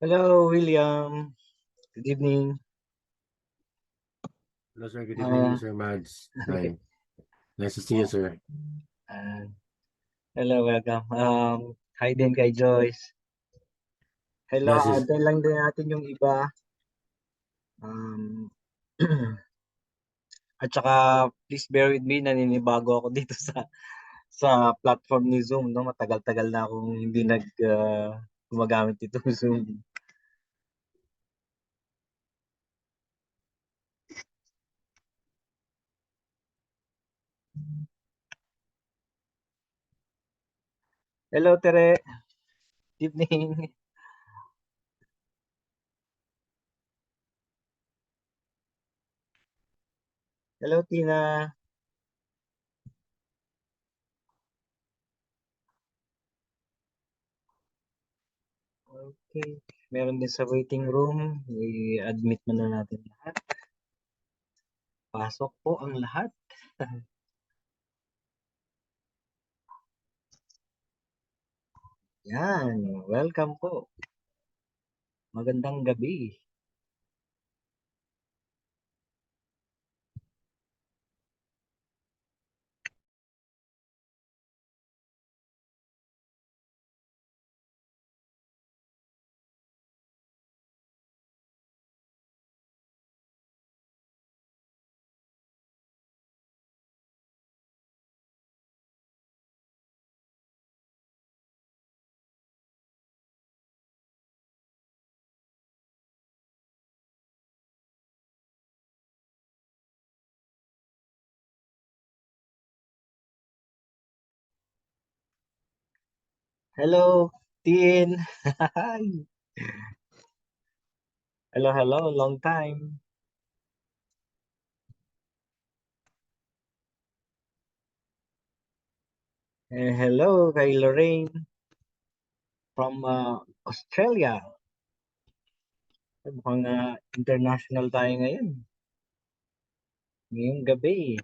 Hello, William. Good evening. Hello, sir. Good evening, Uh, Sir Mads. okay. Hi. Nice to see you, sir. Uh, hello, welcome. Hi din kay Joyce. Hello, Yes, yes. antayin lang din natin yung iba. Um, at saka, please bear with me, naninibago ako dito sa platform ni Zoom, no? Matagal-tagal na akong hindi gumagamit itong Zoom. Hello, Tere. Good evening. Hello, Tina. Okay. Meron din sa waiting room. I-admit mo na natin lahat. Pasok po ang lahat. Yan. Welcome po. Magandang gabi. Hello. Tin. Hello, hello, long time. Hello kay Lorraine from Australia. Mukhang international tayo ngayon. Ngayong gabi.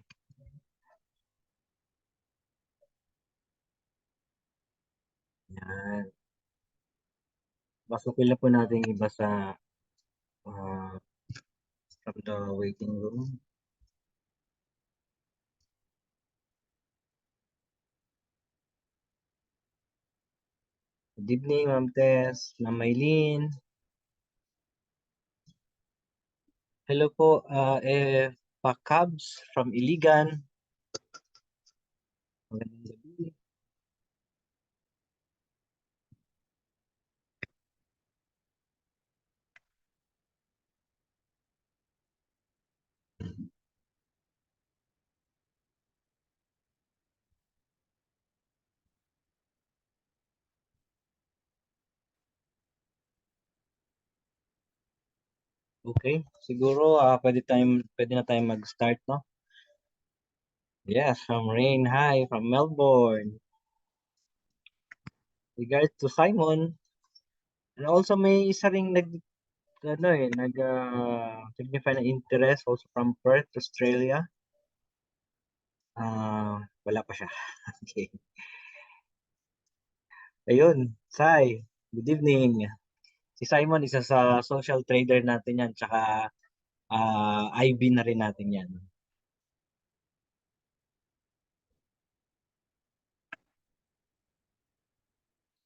Yan. Pasukin na po natin yung iba sa from the waiting room. Good evening, Ma'am Tess, Ma'am Maylene. Hello po, Pakabs from Iligan. Magandang gabi. Okay, siguro pwede na tayong mag-start, no? Yes, from Rain. Hi, from Melbourne. Regards to Simon. And also may isa ring signify na interest also from Perth, Australia. Wala pa siya. Okay. Ayun, Sai. Good evening. Si Simon, isa sa social trader natin yan. Tsaka IB na rin natin yan.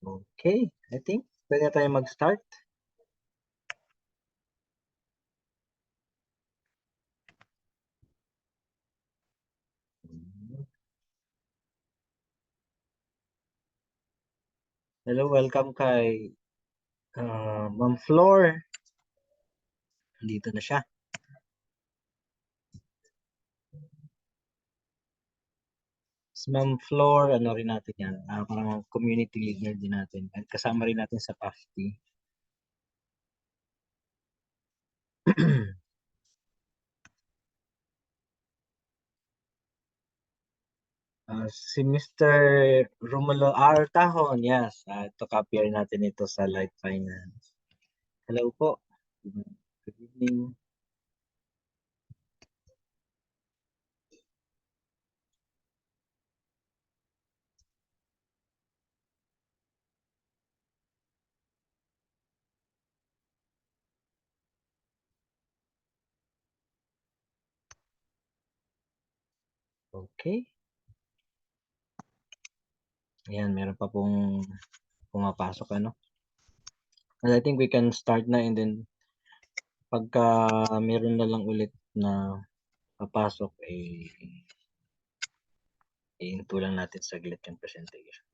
Okay, I think pwede na tayo mag-start. Hello, welcome kay Ma'am Floor. Dito na siya. Ma'am Floor, ano rin natin yan. Parang community leader din natin. At kasama rin natin sa PAFT. Si Mr. Romulo R. Tahon, yes. Ito copy natin ito sa Light Finance. Hello po. Good evening. Okay. Ayan, meron pa pong pumapasok, ano. And I think we can start na, and then pagka meron na lang ulit na papasok, iinto lang natin saglit yung presentation.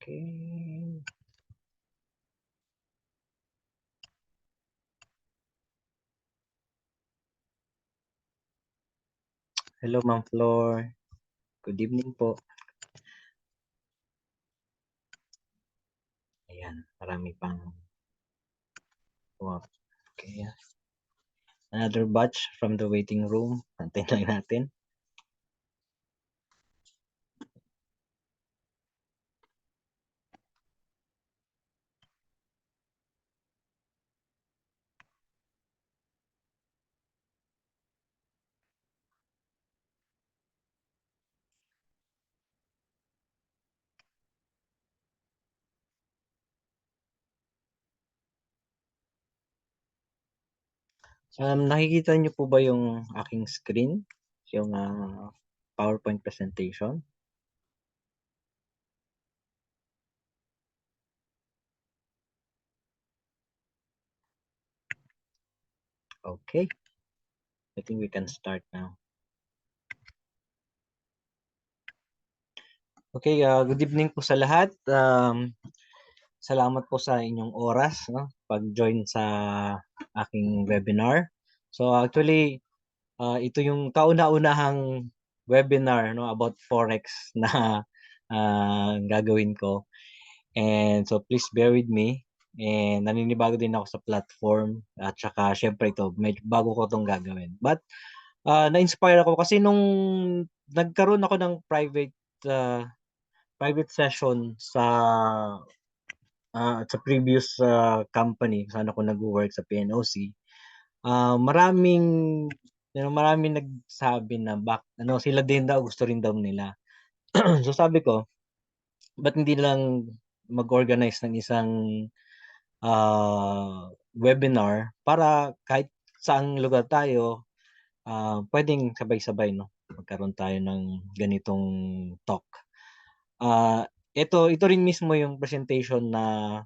Okay. Hello, Ma'am Floor. Good evening po. Ayan, marami pang okay. Another batch from the waiting room. Antayin lang natin. Nakikita niyo po ba yung aking screen? Yung PowerPoint presentation? Okay. I think we can start now. Okay, good evening po sa lahat. Salamat po sa inyong oras, no, pag-join sa aking webinar. So actually, ito yung kauna-unahang webinar, no, about forex na gagawin ko. And so please bear with me. And naninibago din ako sa platform at saka syempre ito, medyo bago ko 'tong gagawin. But na-inspire ako kasi nung nagkaroon ako ng private session sa previous company kung saan ako nagwo-work sa PNOC. Maraming maraming nagsabi na sila din daw gusto rin daw nila. So sabi ko, ba't hindi lang mag-organize ng isang webinar para kahit saang lugar tayo, puwedeng sabay-sabay 'no, magkaroon tayo ng ganitong talk. Ito rin mismo yung presentation na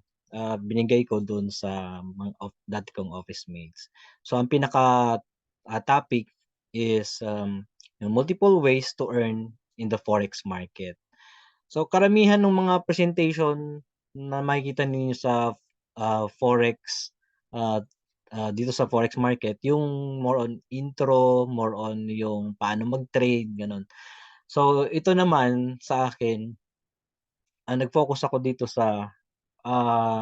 binigay ko dun sa mga dati kong office mates. So ang topic is, yung multiple ways to earn in the forex market. So karamihan ng mga presentation na makikita ninyo sa forex, ah, dito sa forex market yung more on intro, more on yung paano mag-trade, gano'n. So ito naman sa akin, nag-focus ako dito sa,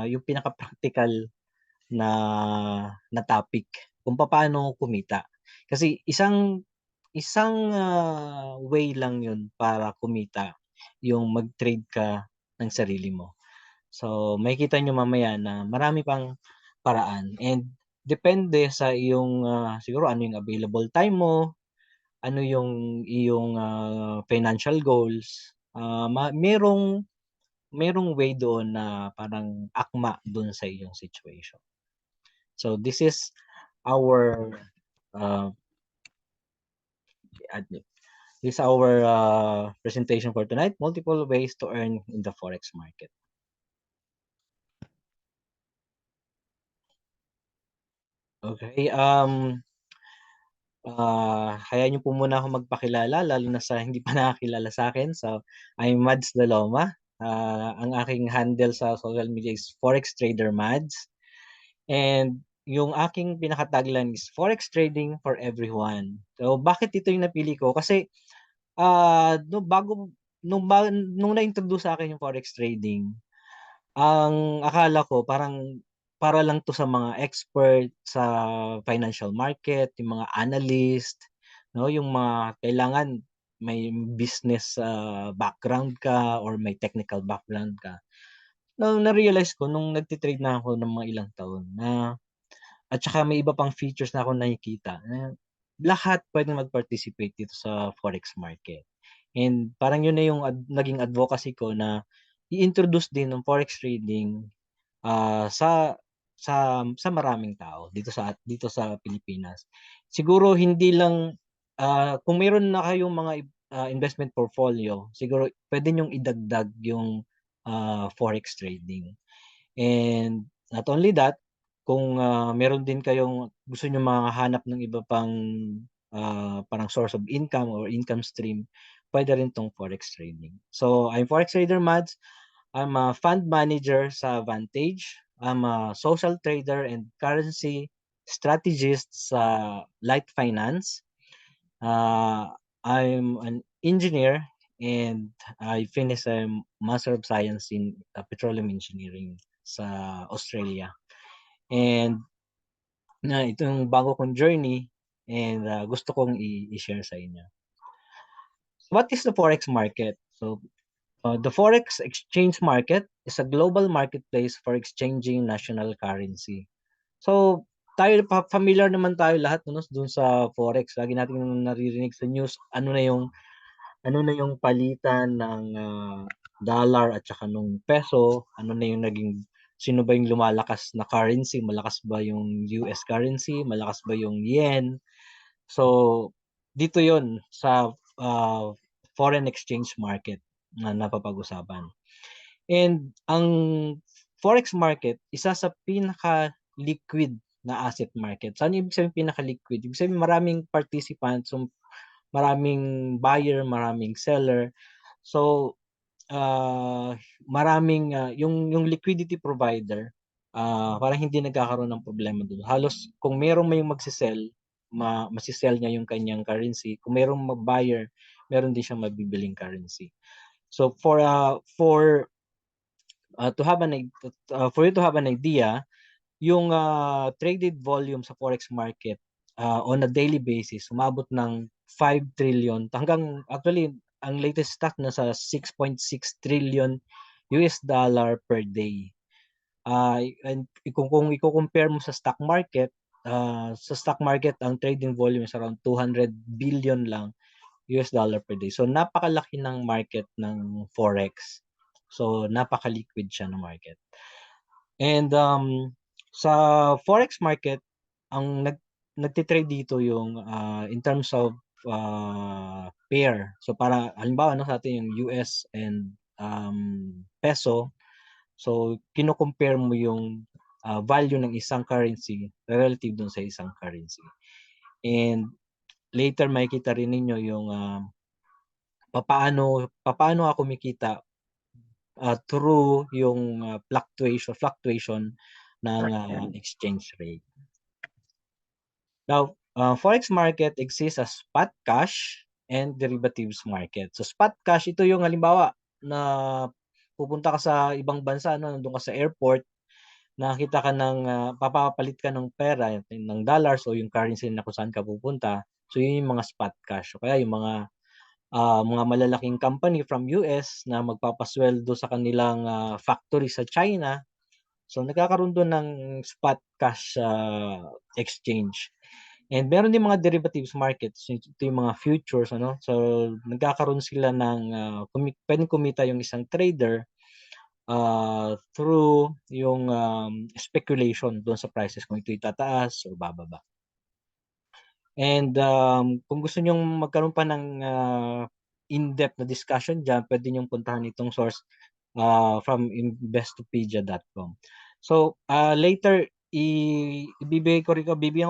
yung pinaka-praktikal na na topic kung papaano kumita. Kasi isang isang way lang yun para kumita, yung mag-trade ka ng sarili mo. So makikita niyo mamaya na marami pang paraan and depende sa iyong, siguro ano yung available time mo, ano yung iyong, financial goals, merong way doon na parang akma dun sa iyong situation. So this is our, uh, presentation for tonight, multiple ways to earn in the forex market. Okay, hayaan niyo po muna ako magpakilala lalo na sa hindi pa nakakilala sa'kin. So, I'm Mads Daloma. Ang aking handle sa social media is Forex Trader Mads. And yung aking pinaka-tagline is Forex Trading for Everyone. So, bakit ito yung napili ko? Kasi, nung na-introduce sa'kin yung forex trading, ang akala ko parang para lang 'to sa mga expert sa financial market, yung mga analyst, 'no, yung mga kailangan may business, background ka or may technical background ka. Na-realize ko nung nagte-trade na ako ng mga ilang taon na at saka may iba pang features na akong nakikita na lahat puwedeng mag-participate dito sa forex market. And parang yun na yung naging advocacy ko na i-introduce din ng forex trading, sa maraming tao dito sa Pilipinas. Siguro hindi lang, kung meron na kayong mga investment portfolio, siguro puwede niyong idagdag yung, forex trading. And not only that, kung, meron din kayong gusto niyong makahanap ng iba pang, parang source of income or income stream, puwede rin 'tong forex trading. So, I'm Forex Trader Mads. I'm a fund manager sa Vantage. I'm a social trader and currency strategist sa Light Finance. I'm an engineer and I finished a Master of Science in Petroleum Engineering sa Australia. And ito yung bago kong journey and gusto kong i-share sa inyo. What is the forex market? So, the forex exchange market is a global marketplace for exchanging national currency. So, familiar naman tayo lahat 'no, dun sa forex. Lagi nating naririnig sa news ano na yung palitan ng, dollar at saka nung peso, ano na yung sino ba yung lumalakas na currency, malakas ba yung US currency, malakas ba yung yen. So, dito yon sa, foreign exchange market na napapag-usapan. And ang forex market, isa sa pinaka-liquid na asset market. So, ano ibig sabihing pinaka-liquid? Ibig sabihin maraming participants, so maraming buyer, maraming seller. So, yung liquidity provider, parang hindi nagkakaroon ng problema dun. Halos kung merong may magse-sell, mase-sell niya yung kanyang currency. Kung merong buyer, meron din siyang mabibiling currency. So to have for you to have an idea, yung traded volume sa forex market on a daily basis umabot ng 5 trillion hanggang actually ang latest stock na sa 6.6 trillion US dollar per day. And kung i-compare mo sa stock market ang trading volume is around 200 billion lang US dollar per day. So napakalaki ng market ng forex. So napaka-liquid siya ng market. And sa forex market, ang nagtitrade dito yung in terms of pair. So para halimbawa no sa atin yung US and peso. So kino-compare mo yung value ng isang currency relative dun sa isang currency. And later makikita rin ninyo yung papaano ako kumikita through yung fluctuation ng exchange rate. Now, forex market exists as spot cash and derivatives market. So spot cash, ito yung halimbawa na pupunta ka sa ibang bansa, no, nandun ka sa airport, nakita ka ng papapalit ka ng pera, ng dollars o yung currency na kung saan ka pupunta. So yun yung mga spot cash. O kaya yung mga malalaking company from US na magpapasweldo sa kanilang factory sa China. So nagkakaroon doon ng spot cash exchange. And meron din mga derivatives markets, ito yung mga futures, ano? So nagkakaroon sila ng pwedeng kumita yung isang trader through yung speculation doon sa prices kung ito itataas o bababa. And kung gusto niyo magkaroon pa ng in-depth na discussion diyan, pwede niyo puntahan itong source from investopedia.com. So later bibigyan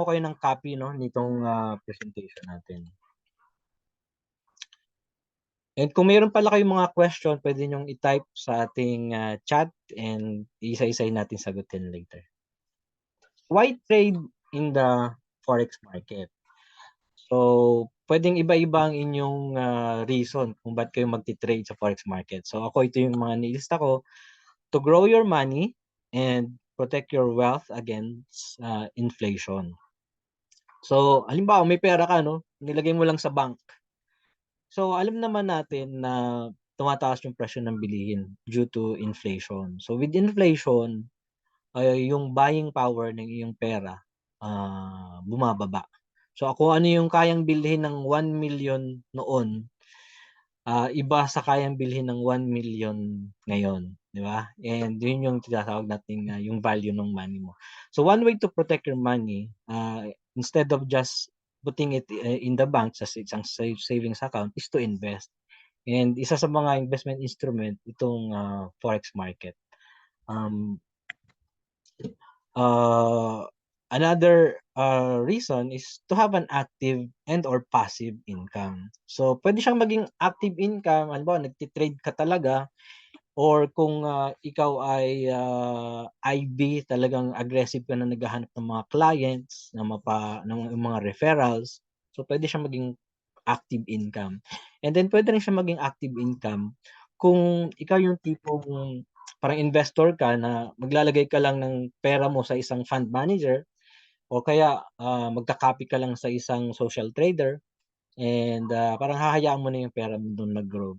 ko kayo ng copy no nitong presentation natin. And kung mayroon pala kayong mga question, pwede niyong i-type sa ating chat and isa-isahin natin sagutin later. Why trade in the forex market? So, pwedeng iba-iba ang inyong reason kung ba't kayo magti-trade sa forex market. So, ito yung mga nilista ko. To grow your money and protect your wealth against inflation. So, halimbawa, may pera ka, no? Nilagay mo lang sa bank. So, alam naman natin na tumataas yung presyo ng bilihin due to inflation. So, with inflation, yung buying power ng iyong pera bumababa. So, ako ano yung kayang bilhin ng 1 million noon, iba sa kayang bilhin ng 1 million ngayon, di ba? And yun yung tinatawag natin yung value ng money mo. So, one way to protect your money, instead of just putting it in the bank sa isang savings account is to invest. And isa sa mga investment instrument itong forex market. Another reason is to have an active and or passive income. So pwede siyang maging active income, halimbawa nagti-trade ka talaga, or kung ikaw ay IB, talagang aggressive ka na naghahanap ng mga clients, ng mga referrals. So pwede siyang maging active income. And then pwede rin siya maging active income kung ikaw yung tipong parang investor ka na maglalagay ka lang ng pera mo sa isang fund manager o kaya magka-copy ka lang sa isang social trader and parang hahayaan mo na yung pera mo doon mag-grow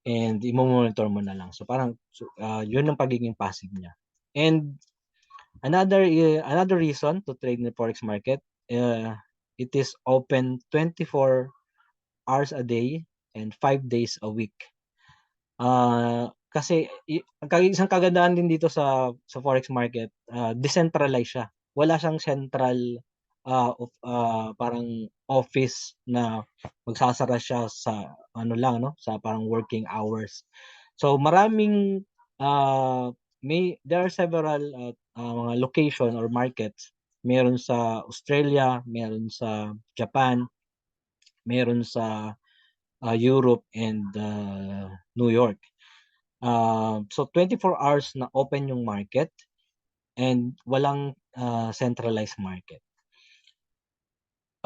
and i-monitor mo na lang. So parang yun ang pagiging passive niya. And another reason to trade in the forex market, it is open 24 hours a day and 5 days a week. Kasi isang kagandahan din dito sa forex market, decentralized siya. Wala siyang central parang office na magsasara siya sa lang no, sa parang working hours. So maraming there are several mga location or markets. Meron sa Australia, meron sa Japan, meron sa Europe and New York. So 24 hours na open yung market and walang centralized market.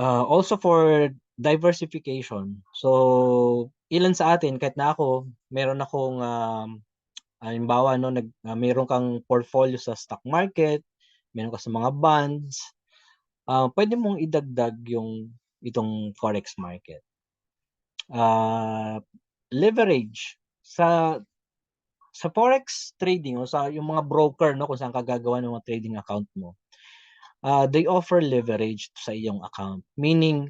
Also for diversification. So, ilan sa atin, kahit na ako, meron akong, halimbawa, no, meron kang portfolio sa stock market, meron ka sa mga bonds, pwede mong idagdag itong forex market. Leverage sa forex trading o sa yung mga broker, no, kung saan ka gagawa ng mga trading account mo, they offer leverage sa iyong account. Meaning,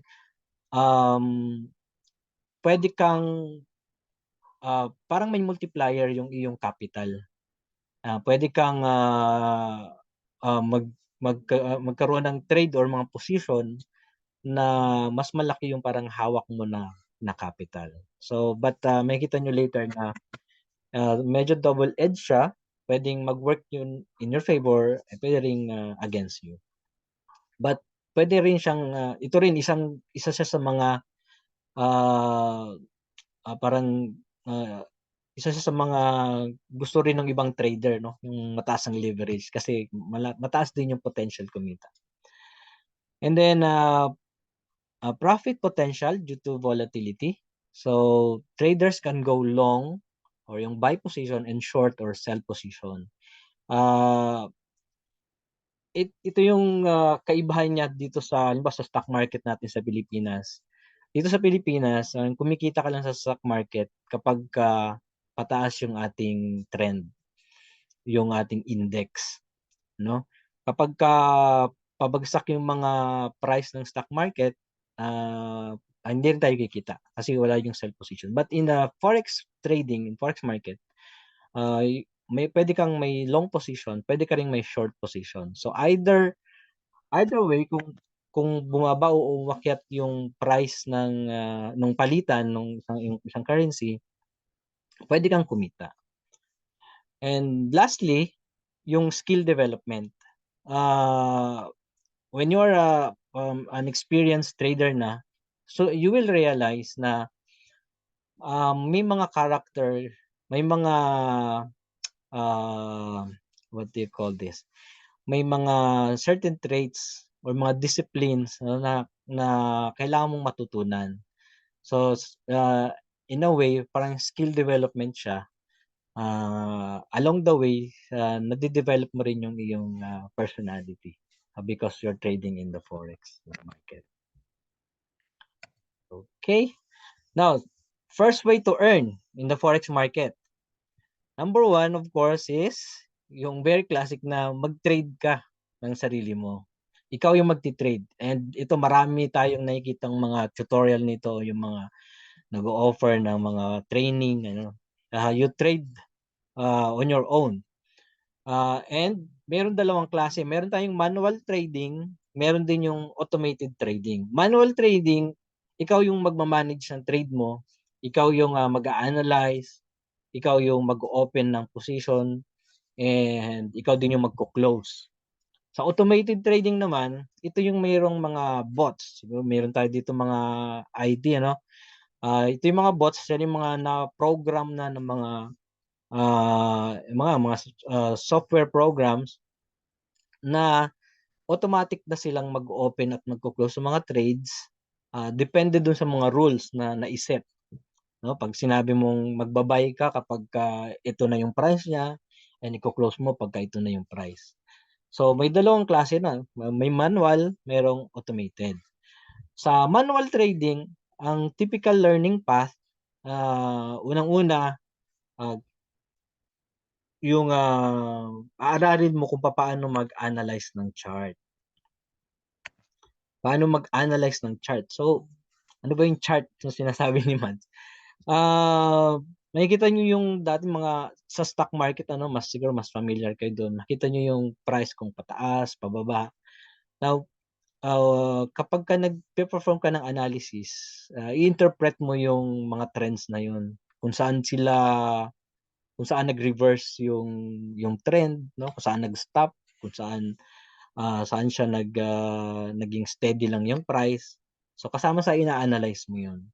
pwede kang parang may multiplier yung iyong capital. Pwede kang magkaroon ng trade or mga position na mas malaki yung parang hawak mo na capital. So, but makikita nyo later na medyo double-edged siya. Pwedeng mag-work yun in your favor, pwede ring against you. But pwede rin siyang, ito rin isa siya sa mga parang isa siya sa mga gusto rin ng ibang trader, no, yung mataas ang leverage kasi mataas din yung potential kumita. And then profit potential due to volatility. So traders can go long or yung buy position and short or sell position. Ito yung kaibahan niya dito sa stock market natin sa Pilipinas. Dito sa Pilipinas, kumikita ka lang sa stock market kapag pataas yung ating trend, yung ating index, no? Kapag pabagsak yung mga price ng stock market, hindi rin tayo kikita kasi wala yung sell position. But in the forex trading, in forex market, pwede kang may long position, pwede ka ring may short position. So either way, kung bumaba o umakyat yung price nung palitan nung isang currency, pwede kang kumita. And lastly, yung skill development. When you're an experienced trader na, so you will realize na may mga character, may mga what do you call this? May mga certain traits or mga disciplines na kailangan mong matutunan. So in a way, parang skill development siya. Along the way, nade-develop mo rin yung iyong personality because you're trading in the forex market. Okay. Now, first way to earn in the forex market. Number one, of course, is yung very classic na mag-trade ka ng sarili mo. Ikaw yung magti-trade. And ito, marami tayong nakikitang mga tutorial nito, yung mga nag-o-offer ng mga training. You trade on your own. And meron dalawang klase. Meron tayong manual trading, meron din yung automated trading. Manual trading, ikaw yung magmamanage ng trade mo, ikaw yung mag-a-analyze, ikaw yung mag-open ng position, and ikaw din yung magko-close. Sa automated trading naman, ito yung mayroong mga bots. Meron tayo dito mga ID, ano? Ito yung mga bots, yan yung mga na-program na ng mga software programs na automatic na silang mag-open at magko-close sa mga trades. Depende dun sa mga rules na naiset. No, pag sinabi mong magbabay ka kapag ito na yung price niya, and i-close mo pagka ito na yung price. So may dalawang klase na, may manual, merong automated. Sa manual trading, ang typical learning path, unang-una, yung aaralin mo kung paano mag-analyze ng chart. Paano mag-analyze ng chart? So, ano ba yung chart na sinasabi ni Mads? Makikita nyo yung dati mga sa stock market, siguro mas familiar kayo doon. Nakita nyo yung price kung pataas, pababa. Now, kapag ka nag-perform ka ng analysis, i-interpret mo yung mga trends na yun. Kung saan nag-reverse yung trend, no? Kung saan nag-stop, kung saan siya naging steady lang yung price. So kasama sa ina-analyze mo yun.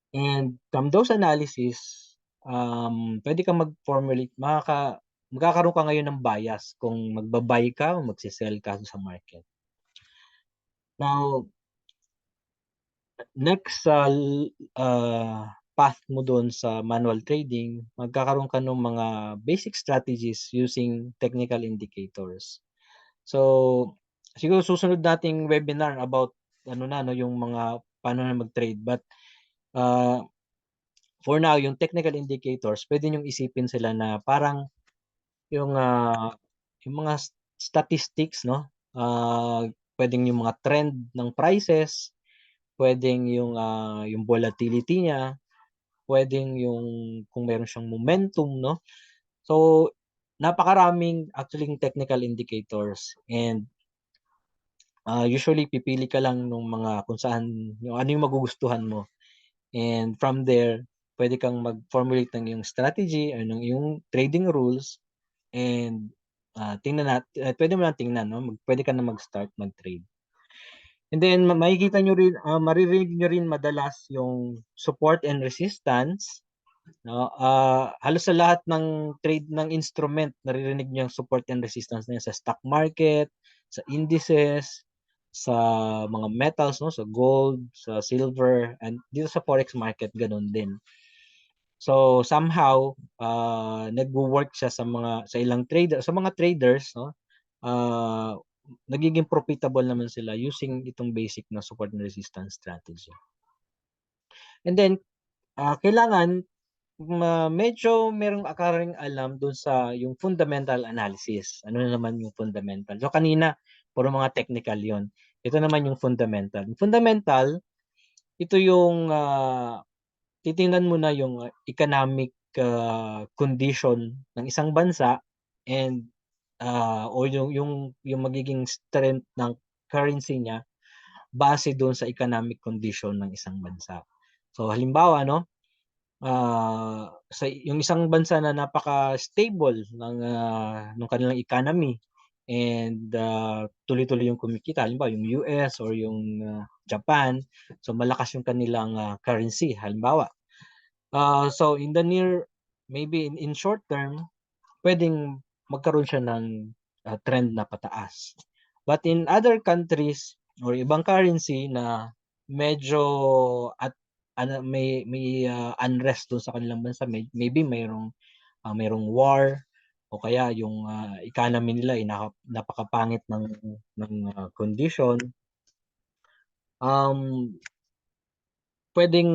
And from those analysis, pwede kang mag-formulate, magkakaroon ka ngayon ng bias kung magbabuy ka o magsisell ka sa market. Now, next path mo doon sa manual trading, magkakaroon ka ng mga basic strategies using technical indicators. So, siguro susunod nating webinar about yung mga paano na mag-trade. But for now, yung technical indicators, pwede niyong isipin sila na parang yung yung mga statistics, no? Pwedeng yung mga trend ng prices, pwedeng yung volatility niya, pwedeng yung kung meron siyang momentum, no? So, napakaraming actually technical indicators, and usually pipili ka lang nung mga kung saan yung ano yung magugustuhan mo. And from there, pwede kang mag-formulate ng yung strategy or ng yung trading rules, and pwede mo lang tingnan, no? Pwede ka na mag-start mag-trade. And then makikita nyo rin, maririnig nyo rin madalas yung support and resistance, no? Halos sa lahat ng trade ng instrument, naririnig nyo yung support and resistance na yan, sa stock market, sa indices, sa mga metals, no? Sa gold, sa silver, and dito sa forex market ganun din. So somehow nagwo-work siya sa ilang trader, sa mga traders, no? Nagiging profitable naman sila using itong basic na support and resistance strategy. And then kailangan medyo merong akaring alam doon sa yung fundamental analysis. Ano na naman yung fundamental? So kanina puro mga technical 'yon. Ito naman yung fundamental. Yung fundamental, ito yung titingnan mo na yung economic condition ng isang bansa, and o yung magiging strength ng currency niya base doon sa economic condition ng isang bansa. So halimbawa, no, sa yung isang bansa na napaka-stable ng kanilang economy, and tuloy-tuloy yung kumikita, halimbawa yung US or yung Japan, so malakas yung kanilang currency halimbawa. So in the maybe in short term, pwedeng magkaroon siya ng trend na pataas. But in other countries or ibang currency na medyo at may unrest doon sa kanilang bansa, maybe mayroong war, o kaya yung economy nila ay napakapangit ng condition, pwedeng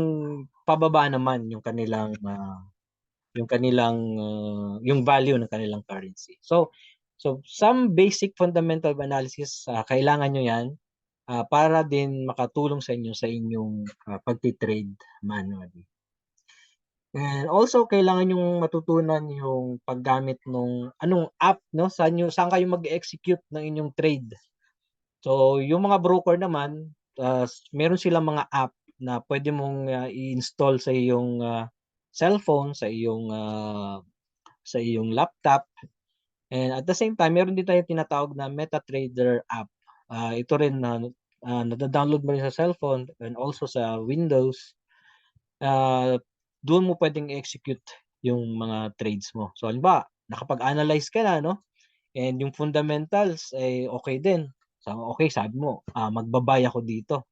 pababa naman yung value ng kanilang currency. So some basic fundamental analysis, kailangan nyo yan para din makatulong sa inyo sa inyong pagti-trade manually. And also kailangan yung matutunan yung paggamit ng anong app, no? Saan kayo mag-execute ng inyong trade. So yung mga broker naman, meron silang mga app na pwede mong i-install sa iyong cellphone, sa iyong laptop. And at the same time, meron din tayong tinatawag na MetaTrader app. Ito rin na nada-download mo rin sa cellphone and also sa Windows. Doon mo pwedeng i-execute yung mga trades mo. So halimbawa, nakapag-analyze ka na, no? And yung fundamentals ay okay din. So okay, sabi mo, magba-buy ako dito.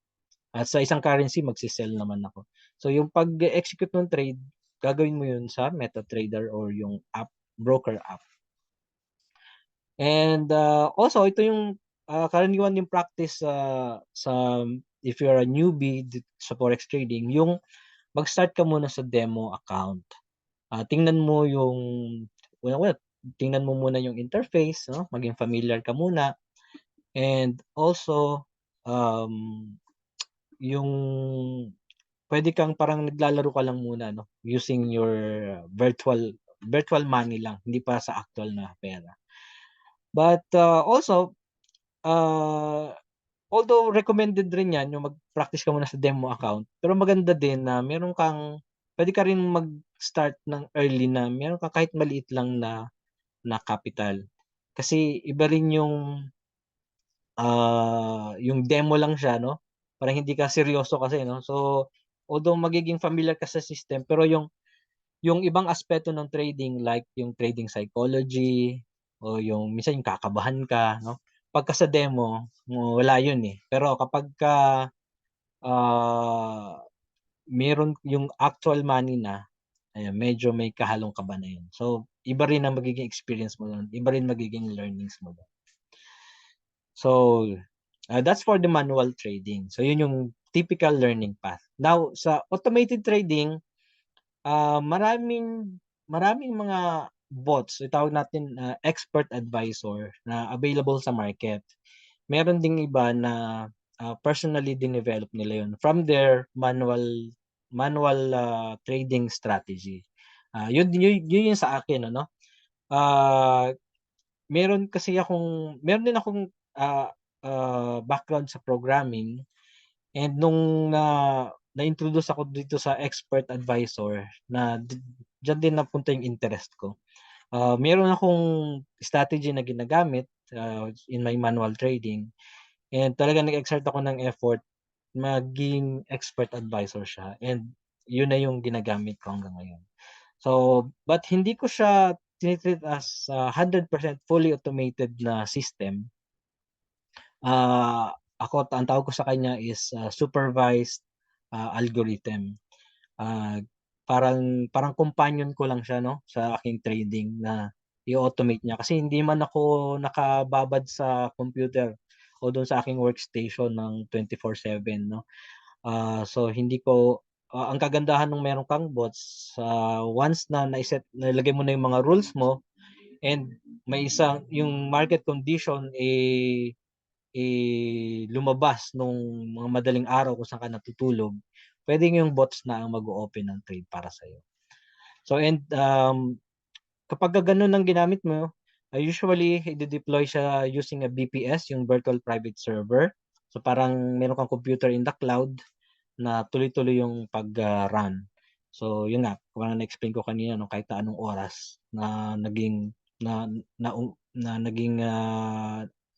At sa isang currency, magsi-sell naman ako. So yung pag-execute ng trade, gagawin mo yun sa MetaTrader or yung app, broker app. And also, ito yung karaniwan yung practice sa if you're a newbie sa forex trading, yung mag-start ka muna sa demo account. Tingnan mo tingnan mo muna yung interface, no? Maging familiar ka muna. And also, yung pwede kang parang naglalaro ka lang muna, no? Using your virtual money lang, hindi pa sa actual na pera. But also, although recommended rin yan, yung mag-practice ka muna sa demo account, pero maganda din na pwede ka rin mag-start ng early na meron ka kahit maliit lang na capital. Kasi iba rin yung demo lang siya, no? Parang hindi ka seryoso kasi, no? So, although magiging familiar ka sa system, pero yung ibang aspeto ng trading, like yung trading psychology o yung minsan yung kakabahan ka, no? Pagka sa demo, wala yun eh. Pero kapag meron yung actual money na, ayan, medyo may kahalong kaba na yun. So, iba rin ang magiging experience mo dun, iba rin magiging learnings mo dun. So, that's for the manual trading. So, yun yung typical learning path. Now, sa automated trading, maraming mga bots, itawag natin expert advisor na available sa market. Meron ding iba na personally dinevelop nila yun from their manual trading strategy. Yun yung sa akin, ano. Ah, meron din akong background sa programming, and nung na-introduce ako dito sa expert advisor na diyan din napunta yung interest ko. Meron akong strategy na ginagamit in my manual trading, and talagang nag-exert ako ng effort maging expert advisor siya, and yun na yung ginagamit ko hanggang ngayon. So, but hindi ko siya tini-treat as 100% fully automated na system. Ako, ang tawag ko sa kanya is supervised algorithm. Ah, parang companion ko lang siya, 'no, sa aking trading na i-automate niya, kasi hindi man ako nakababad sa computer o dun sa aking workstation ng 24/7, 'no. So hindi ko ang kagandahan nung meron kang bots, once na nilagay mo na yung mga rules mo, and may isang yung market condition, lumabas nung mga madaling araw kung saan ka natutulog, puwedeng yung bots na ang mag-o-open ng trade para sa'yo. So, and kapagka gano'n ang ginamit mo, usually ide-deploy siya using a VPS, yung virtual private server. So, parang meron kang computer in the cloud na tuloy-tuloy yung run. So, yun nga, parang na-explain ko kanina, 'no, kahit na anong oras na naging na na na naging,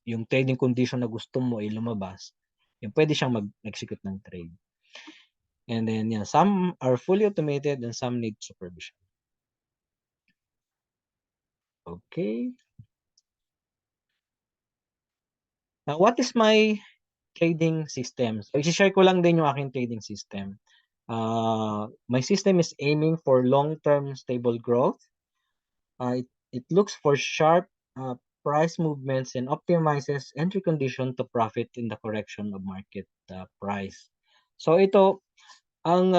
yung trading condition na gusto mo ay lumabas, yung puwede siyang mag-execute ng trade. And then, yeah, some are fully automated and some need supervision. Okay. Now, what is my trading system? So, i-she-share ko lang din yung aking trading system. My system is aiming for long-term stable growth. It looks for sharp price movements and optimizes entry condition to profit in the correction of market price. So ito, ang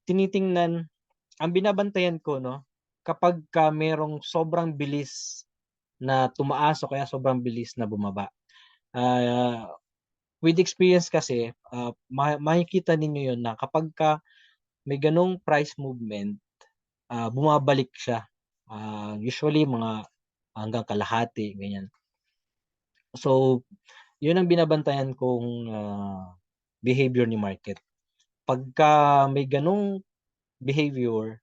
tinitingnan, ang binabantayan ko, 'no, kapagka merong sobrang bilis na tumaas o kaya sobrang bilis na bumaba. Ah, with experience kasi, makikita ninyo 'yun na kapagka may gano'ng price movement, bumabalik siya. Usually mga hanggang kalahati, ganyan. So, 'yun ang binabantayan kong behavior ni market. Pagka may gano'ng behavior,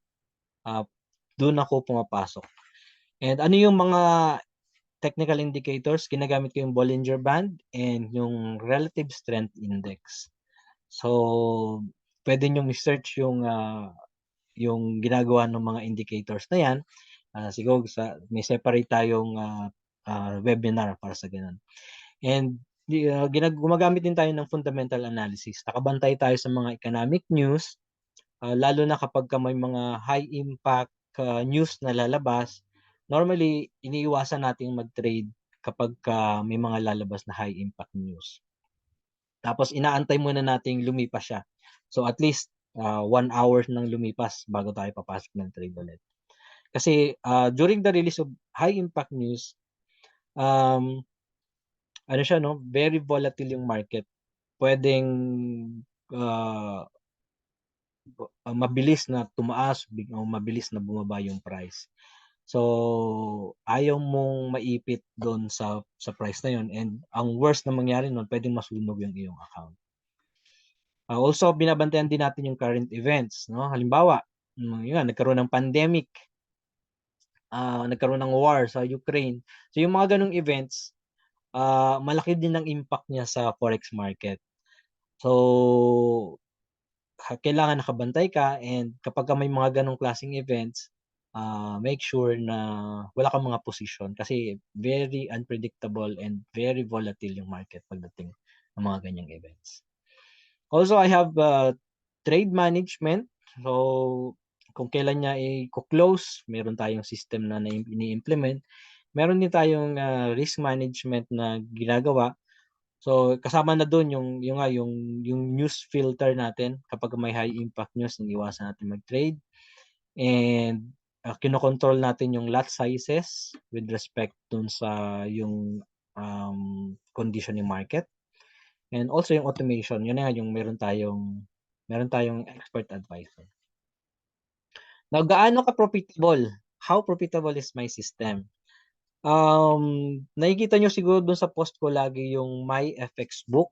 ah, dun ako pumapasok. And ano yung mga technical indicators, ginagamit ko yung Bollinger Band and yung Relative Strength Index. So, puwede niyong i-search yung ginagawa ng mga indicators na 'yan. Siguro may separate tayong webinar para sa gano'n. And gumagamit din tayo ng fundamental analysis. Nakabantay tayo sa mga economic news, lalo na kapagka may mga high impact news na lalabas. Normally, iniiwasan nating mag-trade kapagka may mga lalabas na high impact news. Tapos inaantay muna nating lumipas siya. So at least 1 hour nang lumipas bago tayo papasok ng trade ulit. Kasi during the release of high impact news, um, ano siya, 'no, very volatile yung market. Puwedeng ah, mabilis na tumaas, biglang mabilis na bumaba yung price. So, ayaw mong maipit dun sa price na yun, and ang worst na mangyari nun, puwedeng masunog yung iyong account. Also binabantayan din natin yung current events, 'no. Halimbawa, yun nagkaroon ng pandemic, nagkaroon ng war sa Ukraine. So yung mga gano'ng events, malaki din ang impact niya sa forex market. So, kailangan nakabantay ka, and kapagka may mga gano'ng klaseng events, make sure na wala kang mga posisyon, kasi very unpredictable and very volatile yung market pagdating ng mga ganyang events. Also, I have trade management. So, kung kailan niya i-close, meron tayong system na ini-implement. Meron din tayong risk management na ginagawa. So, kasama na doon yung news filter natin kapag may high impact news, iniwasan natin mag-trade. And kinokontrol natin yung lot sizes with respect dun sa yung condition ng market. And also yung automation, yun nga yung meron tayong expert advisor. Now, gaano ka profitable? How profitable is my system? Nakikita nyo siguro dun sa post ko lagi yung MyFX Book.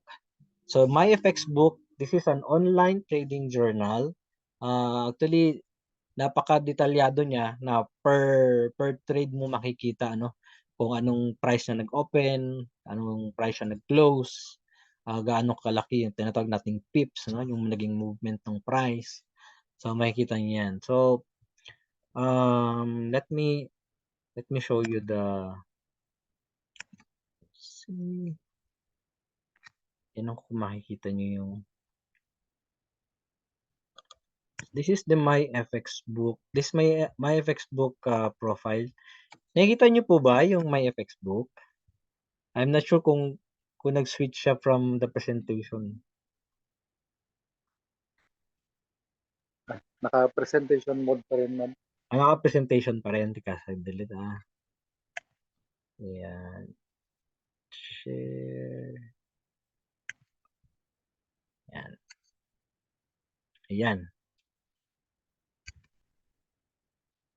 So, MyFX Book, this is an online trading journal. Actually, napaka-detalyado niya na per trade mo makikita kung anong price na nag-open, anong price na nag-close, gaano kalaki yung tinatawag nating pips, yung naging movement ng price. So makikita niyo yan. So let me show you the yan kung makikita niyo yung this is the MyFX Book. This MyFX Book profile. Nakikita niyo po ba yung MyFX Book? I'm not sure kung nag-switch siya from the presentation. Naka-presentation mode pa rin, ma'am. Naka-presentation pa rin. Tika, delete Ayan. Share. Ayan. Ayan.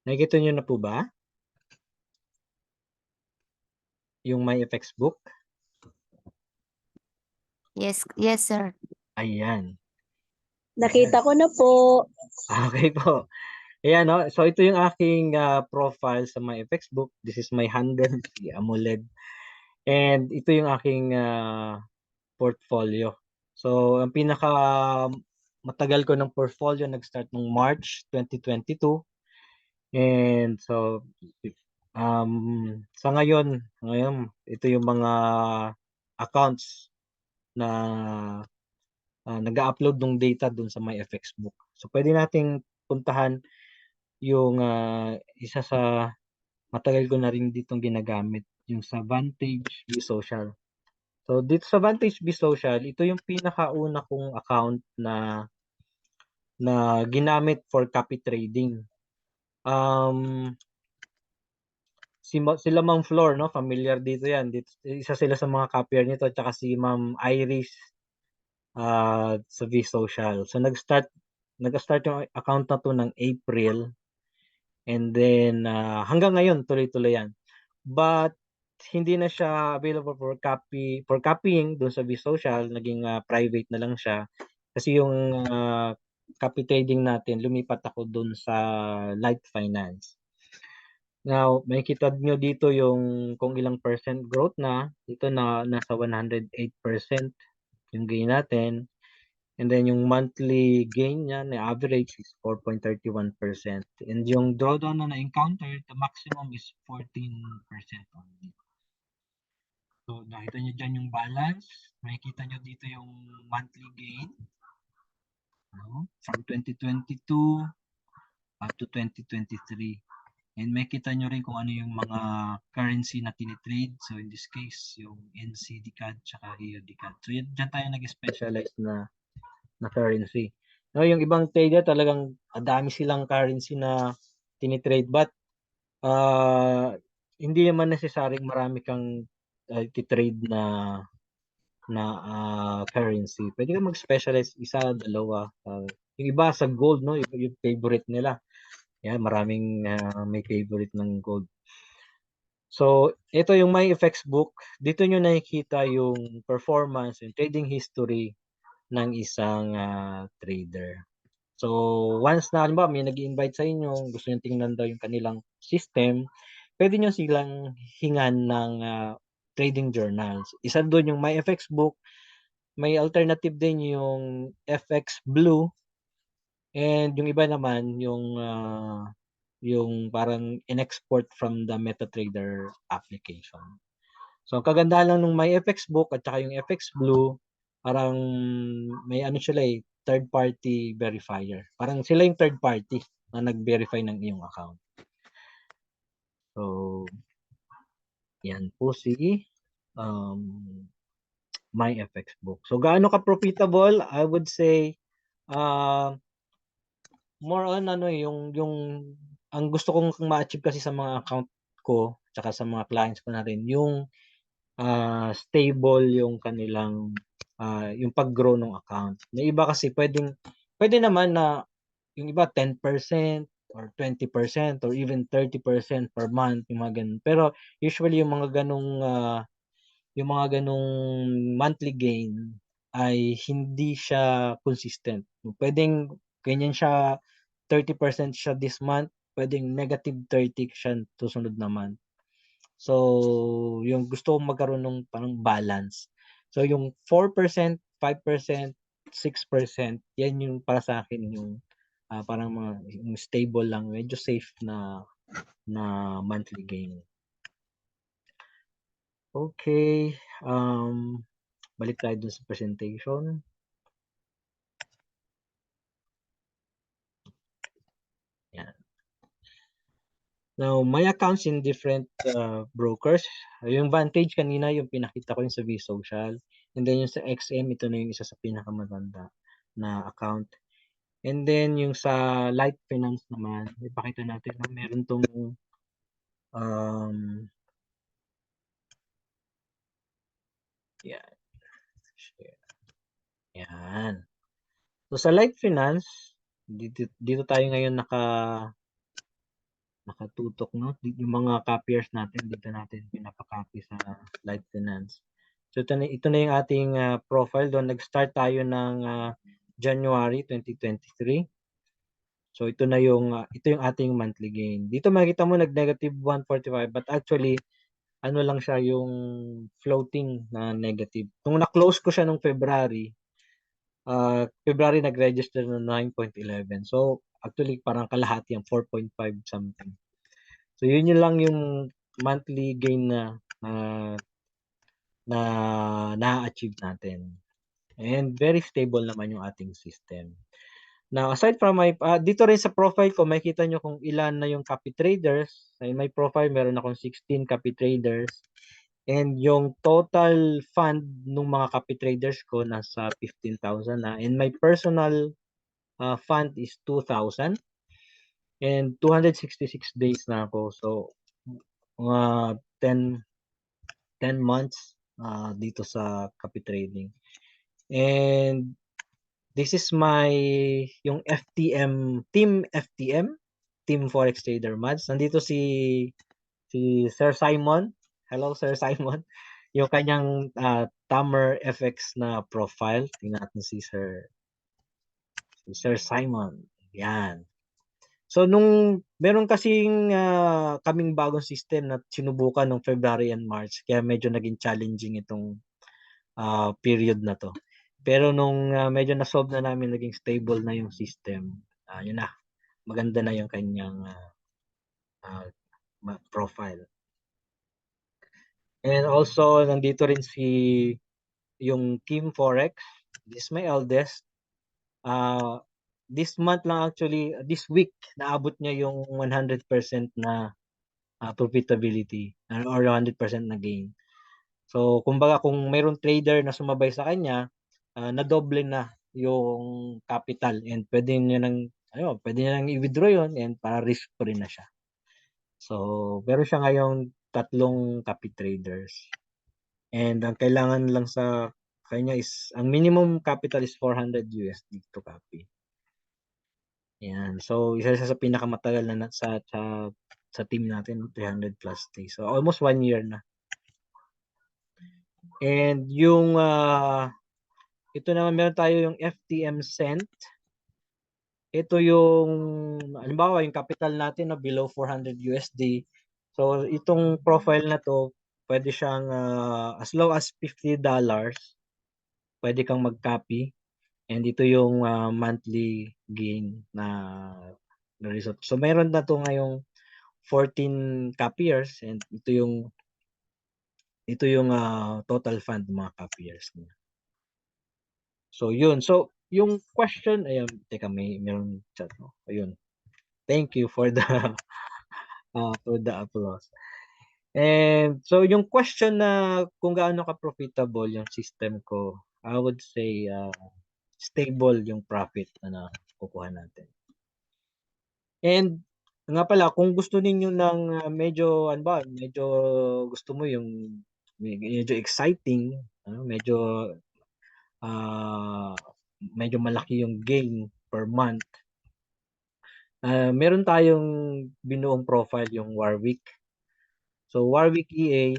Nakikita nyo na po ba? Yung MyFX Book? Yes, sir. Ayan. Nakita ko na po. Okay po. Ayan, no? So ito yung aking profile sa MyFX Book. This is my handle, AMOLED. And ito yung aking portfolio. So ang pinaka matagal ko ng portfolio nag-start nung March 2022. And so sa ngayon ito yung mga accounts na nag-upload ng data dun sa MyFX Book. So pwede nating puntahan yung isa sa matagal ko na rin ditong ginagamit, yung sa Vantage B Social. So dito sa Vantage B Social, ito yung pinakauna kong account na ginamit for copy trading. Sila Ma'am Flor, no? Familiar dito yan. Isa sila sa mga copyer nito, at saka si Ma'am Iris sa V-Social. So nag-start yung account na to ng April. And then hanggang ngayon tuloy-tuloy yan. But hindi na siya available for copying doon sa V-Social, naging private na lang siya kasi yung copy trading natin lumipat ako doon sa Light Finance. Now, makikita nyo dito yung kung ilang percent growth na. Dito na nasa 108% yung gain natin. And then yung monthly gain niya na average is 4.31%. And yung drawdown na na-encounter, the maximum is 14% only. So, nakita nyo dyan yung balance. Makikita nyo dito yung monthly gain. From 2022 up to 2023. And makita nyo rin kung ano yung mga currency na tinitrade. So, in this case, yung NCD CAD tsaka AUD CAD. So, dyan tayo nag-specialize na currency. No, yung ibang trader talagang dami silang currency na tinitrade, but hindi naman necessaryong marami kang titrade na currency. Pwede ka mag-specialize isa, dalawa. Yung iba sa gold, no, yung favorite nila. Yan, maraming may favorite ng gold. So, ito yung MyFX Book. Dito nyo nakikita yung performance, yung trading history ng isang trader. So, once na halimbawa may nag-invite sa inyo, gusto niyo tingnan daw yung kanilang system, pwede niyo silang hingan ng trading journals. Isa doon yung MyFX Book, may alternative din yung FX Blue, and yung iba naman yung parang in-export from the MetaTrader application. So, ang kagandahan lang ng MyFX Book at saka yung FX Blue, parang may ano sila eh, third party verifier. Parang sila yung third party na nag-verify ng iyong account. So, yan po si MyFX book. So, gaano ka profitable? I would say more on ano yung ang gusto kong ma-achieve kasi sa mga account ko tsaka sa mga clients ko na rin yung stable yung kanilang yung pag-grow ng account. May iba kasi pwede naman na yung iba 10% or 20% or even 30% per month yung mga ganun. Pero usually yung mga ganung monthly gain ay hindi siya consistent. Pwedeng ganyan siya 30% siya this month, pwedeng negative 30 siya susunod na month. So, yung gusto kong magkaroon ng parang balance. So, yung 4%, 5%, 6%, yan yung para sa akin yung parang yung stable lang, medyo safe na monthly gain. Okay, balik tayo dun sa presentation. Yan. Now, my accounts in different brokers. Yung Vantage kanina, yung pinakita ko yung sa vSocial. And then yung sa XM, ito na yung isa sa pinakamaganda na account. And then yung sa Light Finance naman, ipakita natin na meron tong yan. Yan. So sa Light Finance, dito tayo ngayon nakatutok, no? Yung mga copiers natin, dito natin pinapakopy sa Light Finance. So ito na yung ating profile. Doon nag-start tayo ng January 2023. So ito yung ating monthly gain. Dito makikita mo nag-negative 145 but actually ano lang siya yung floating na negative. Nung na-close ko siya nung February nag-register ng 9.11. So actually parang kalahati yung 4.5 something. So yun lang yung monthly gain na na-achieve natin. And very stable naman yung ating system. Now, aside from dito rin sa profile ko, makikita nyo kung ilan na yung copy traders. In my profile, meron akong 16 copy traders. And yung total fund ng mga copy traders ko, nasa 15,000 na. And my personal fund is 2,000. And 266 days na ako. So, mga 10 months dito sa copy trading. And this is yung FTM, Team Forex Trader Mads. Nandito si Sir Simon. Hello, Sir Simon. Yung kanyang Tamer FX na profile. Tingnan natin si Sir Simon. Yan. So, meron kasing kaming bagong system na sinubukan nung February and March. Kaya medyo naging challenging itong period na to. Pero nung medyo na-solve na namin, naging stable na yung system. Yun na. Maganda na yung kanyang profile. And also, nandito rin yung Kim Forex. This is my eldest. This month lang actually, this week, naabot niya yung 100% na profitability or 100% na gain. So, kumbaga kung mayroong trader na sumabay sa kanya, na-double na yung capital and pwede niya nang i-withdraw yun and para risk free na siya. So, meron siya ngayong 3 copy traders. And ang kailangan lang sa kanya is, ang minimum capital is 400 USD to copy. Yan. So, isa sa pinakamatagal na sa team natin, 300 plus days. So, almost 1 year na. And yung ito naman, meron tayo yung FTM Cent. Ito yung, halimbawa, yung capital natin na below 400 USD. So, itong profile na to, pwede siyang as low as $50, pwede kang mag-copy. And ito yung monthly gain na result. So, meron na to ngayong 14 copiers and ito yung total fund ng mga copiers niya. So yun. So yung question, ayun, teka, meron chat, no? Ayun. Thank you for the for the applause. And so yung question na kung gaano ka profitable yung system ko, I would say stable yung profit na nakukuha natin. And nga pala, kung gusto ninyo ng medyo ano ba, medyo gusto mo yung medyo exciting, medyo medyo malaki yung gain per month. Meron tayong binuong profile yung Warwick. So Warwick EA,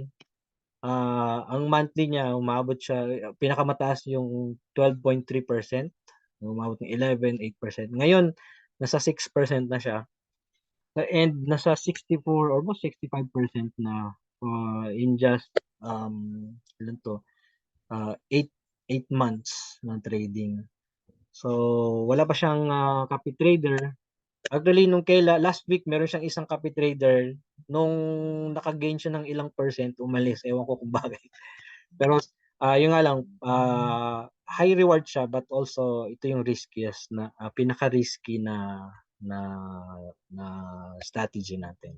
ang monthly niya umabot siya, pinakamataas yung 12.3%, umabot ng 11, 8%. Ngayon, nasa 6% na siya. And nasa 64, almost 65% na in just ilan to? 8 months ng trading. So, wala pa siyang copy trader. Actually, nung last week, meron siyang isang copy trader. Nung naka-gain siya ng ilang percent, umalis. Ewan ko kung bakit. Pero, yun nga lang, high reward siya, but also, ito yung riskiest na, pinaka-risky na strategy natin.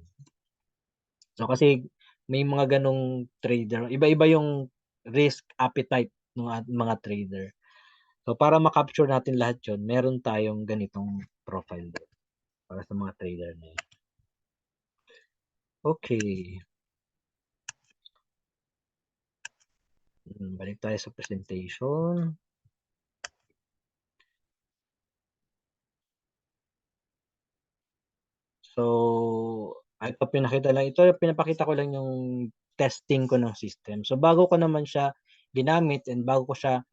So, kasi, may mga ganong trader. Iba-iba yung risk appetite ng mga trader. So, para ma-capture natin lahat yun, meron tayong ganitong profile doon para sa mga trader na yun. Okay. Balik tayo sa presentation. So, ito pinapakita ko lang yung testing ko ng system. So, bago ko naman siya ginamit and bago ko siya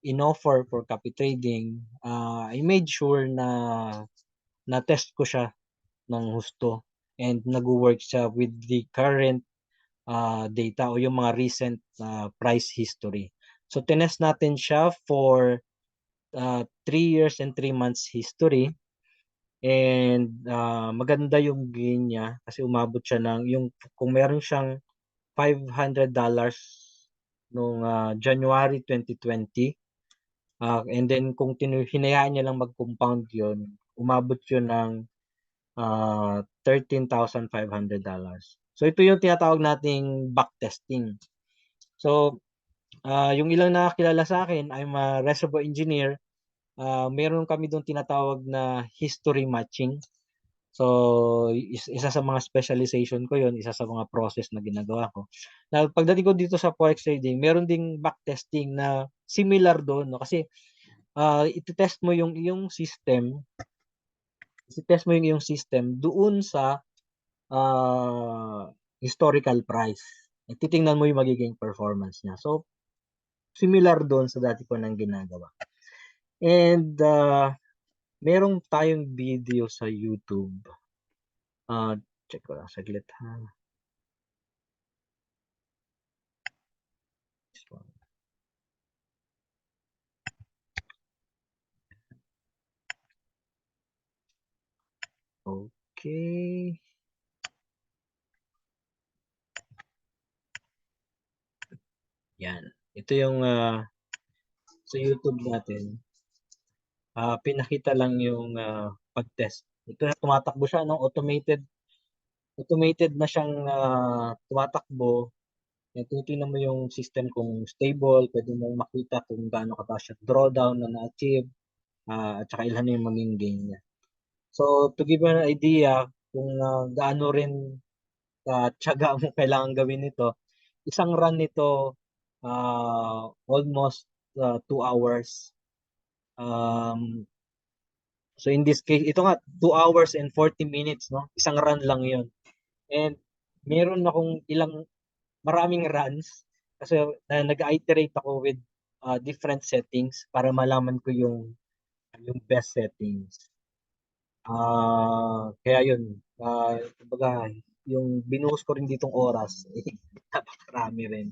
in-offer for copy trading, I made sure na test ko siya ng husto and nag-work siya with the current data o yung mga recent price history. So, tinest natin siya for 3 years and 3 months history. And maganda yung gain niya kasi umabot siya ng kung meron siyang $500 noong January 2020, and then kung hinayaan niya lang mag-compound yun, umabot yun ng $13,500. So ito yung tinatawag nating backtesting. So yung ilang nakakilala sa akin, I'm a reservoir engineer. Meron kami doon tinatawag na history matching. So, isa sa mga specialization ko yon, isa sa mga process na ginagawa ko. Na pagdating ko dito sa forex trading, meron ding backtesting na similar doon, no? Kasi iti-test mo yung iyong system, doon sa historical price. At titingnan mo yung magiging performance niya. So, similar doon sa dati ko nang ginagawa. And merong tayong video sa YouTube. Check ko lang saglit ha. This one. Okay. Yan. Ito yung sa YouTube natin. Pinakita lang yung pag-test. Ito na tumatakbo siya, no? Automated na siyang tumatakbo. Titingnan mo yung system kung stable, pwede mo makita kung gaano kataas siya drawdown na na-achieve, at saka ilan yung maging gain niya. So, to give you an idea kung gaano rin tiyaga mo kailangan gawin ito, isang run nito almost 2 hours. So in this case, ito nga 2 hours and 40 minutes, no? Isang run lang 'yon. And meron akong maraming runs kasi nag-iterate ako with different settings para malaman ko yung best settings. Kaya yun, kumbaga, yung binuhos ko rin ditong oras, napakarami rin.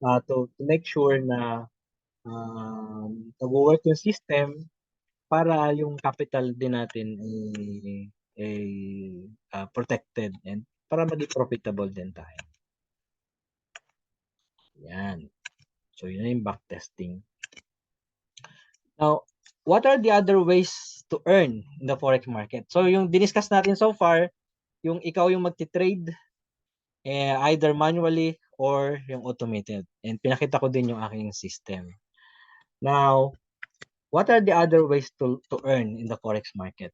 To make sure na nag-work yung system para yung capital din natin ay protected and para maging profitable din tayo. Yan. So, yun na yung backtesting. Now, what are the other ways to earn in the forex market? So yung diniscuss natin so far, yung ikaw yung magti-trade either manually or yung automated. And pinakita ko din yung aking system. Now, what are the other ways to earn in the forex market?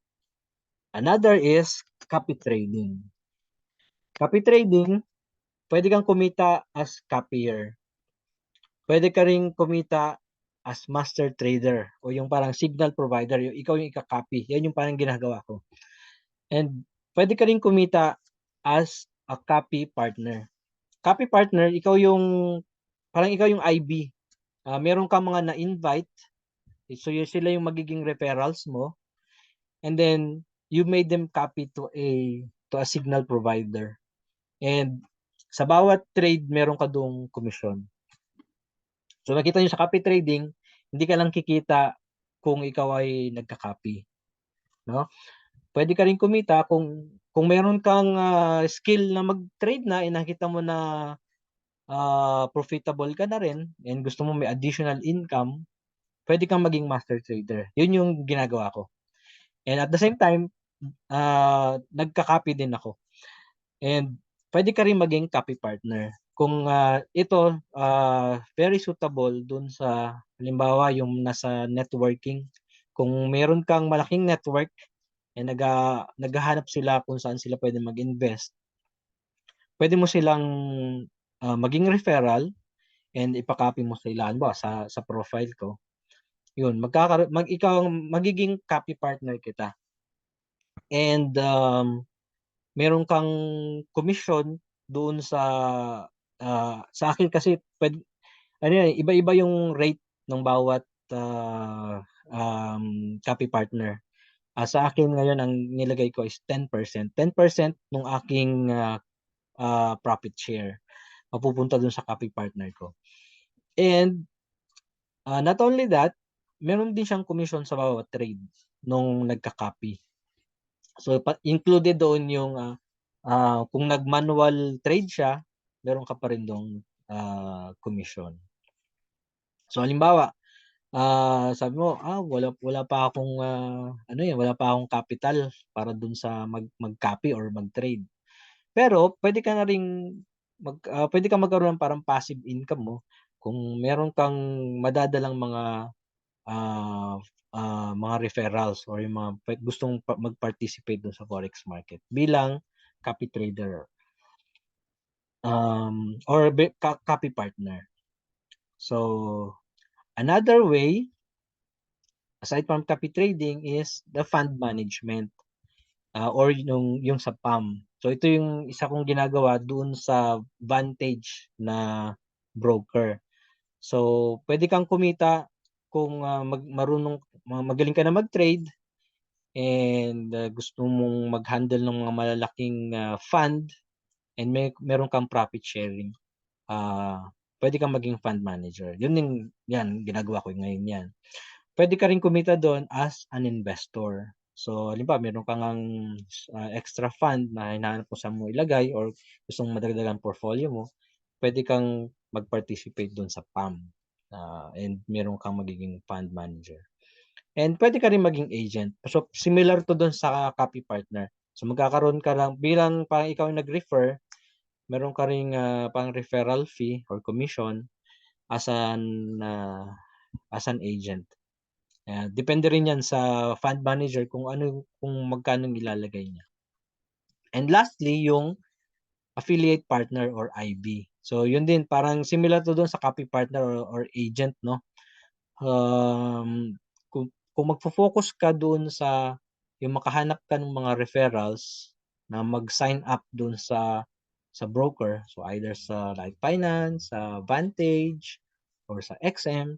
Another is copy trading. Copy trading, pwede kang kumita as copyer. Pwede ka ring kumita as master trader o yung parang signal provider, yung ikaw yung ika-copy. Yan yung parang ginagawa ko. And pwede ka ring kumita as a copy partner. Copy partner, ikaw yung parang ikaw yung IB. Meron kang mga na-invite. So yun sila yung magiging referrals mo. And then you made them copy to a signal provider. And sa bawat trade meron ka dong commission. So nakita nyo sa copy trading, hindi ka lang kikita kung ikaw ay nagka-copy, no? Pwede ka rin kumita kung meron kang skill na mag-trade na, nakita mo na profitable ka na rin and gusto mo may additional income, pwede kang maging master trader. Yun yung ginagawa ko. And at the same time, nagka-copy din ako. And pwede ka rin maging copy partner. Kung ito very suitable dun sa halimbawa yung nasa networking. Kung meron kang malaking network and naghahanap sila kung saan sila pwede mag-invest, pwede mo silang maging referral and ipakopy mo sila sa profile ko. Yun, ikaw magiging copy partner kita. And meron kang commission doon sa akin kasi iba-iba yung rate ng bawat copy partner. Sa akin ngayon ang nilagay ko is 10%. 10% ng aking profit share mapupunta dun sa copy partner ko. And not only that, meron din siyang commission sa bawat trade nung nagka-copy. So included doon yung kung nag-manual trade siya, meron ka pa rin dong commission. So halimbawa, sabi mo, wala pa akong wala pa akong capital para dun sa mag-copy or mag-trade. Pero pwede ka na ring pwede kang magkaroon ng parang passive income mo kung meron kang madadalang mga referrals or yung mga gustong mag-participate dun sa forex market bilang copy trader or copy partner. So another way aside from copy trading is the fund management or yung sa PAM. So ito yung isa kong ginagawa doon sa Vantage na broker. So pwede kang kumita kung magaling ka na mag-trade and gusto mong mag-handle ng mga malalaking fund and meron kang profit sharing. Pwede kang maging fund manager. Yan ginagawa ko ngayon yan. Pwede ka rin kumita doon as an investor. So, halimbawa, meron kang extra fund na hinahanap mo saan mo ilagay or gustong madagdagan portfolio mo, pwede kang mag-participate doon sa PAM and meron kang magiging fund manager. And pwede ka rin maging agent. So, similar to doon sa copy partner. So, magkakaroon ka lang, bilang parang ikaw yung nag-refer, meron ka rin pang referral fee or commission as an agent. Depende rin yan sa fund manager kung magkano ilalagay niya. And lastly, yung affiliate partner or IB. So yun din, parang similar to doon sa copy partner or agent, no? Kung magfo-focus ka doon sa yung makahanap ka ng mga referrals na mag-sign up doon sa broker, so either sa Light Finance, sa Vantage, or sa XM,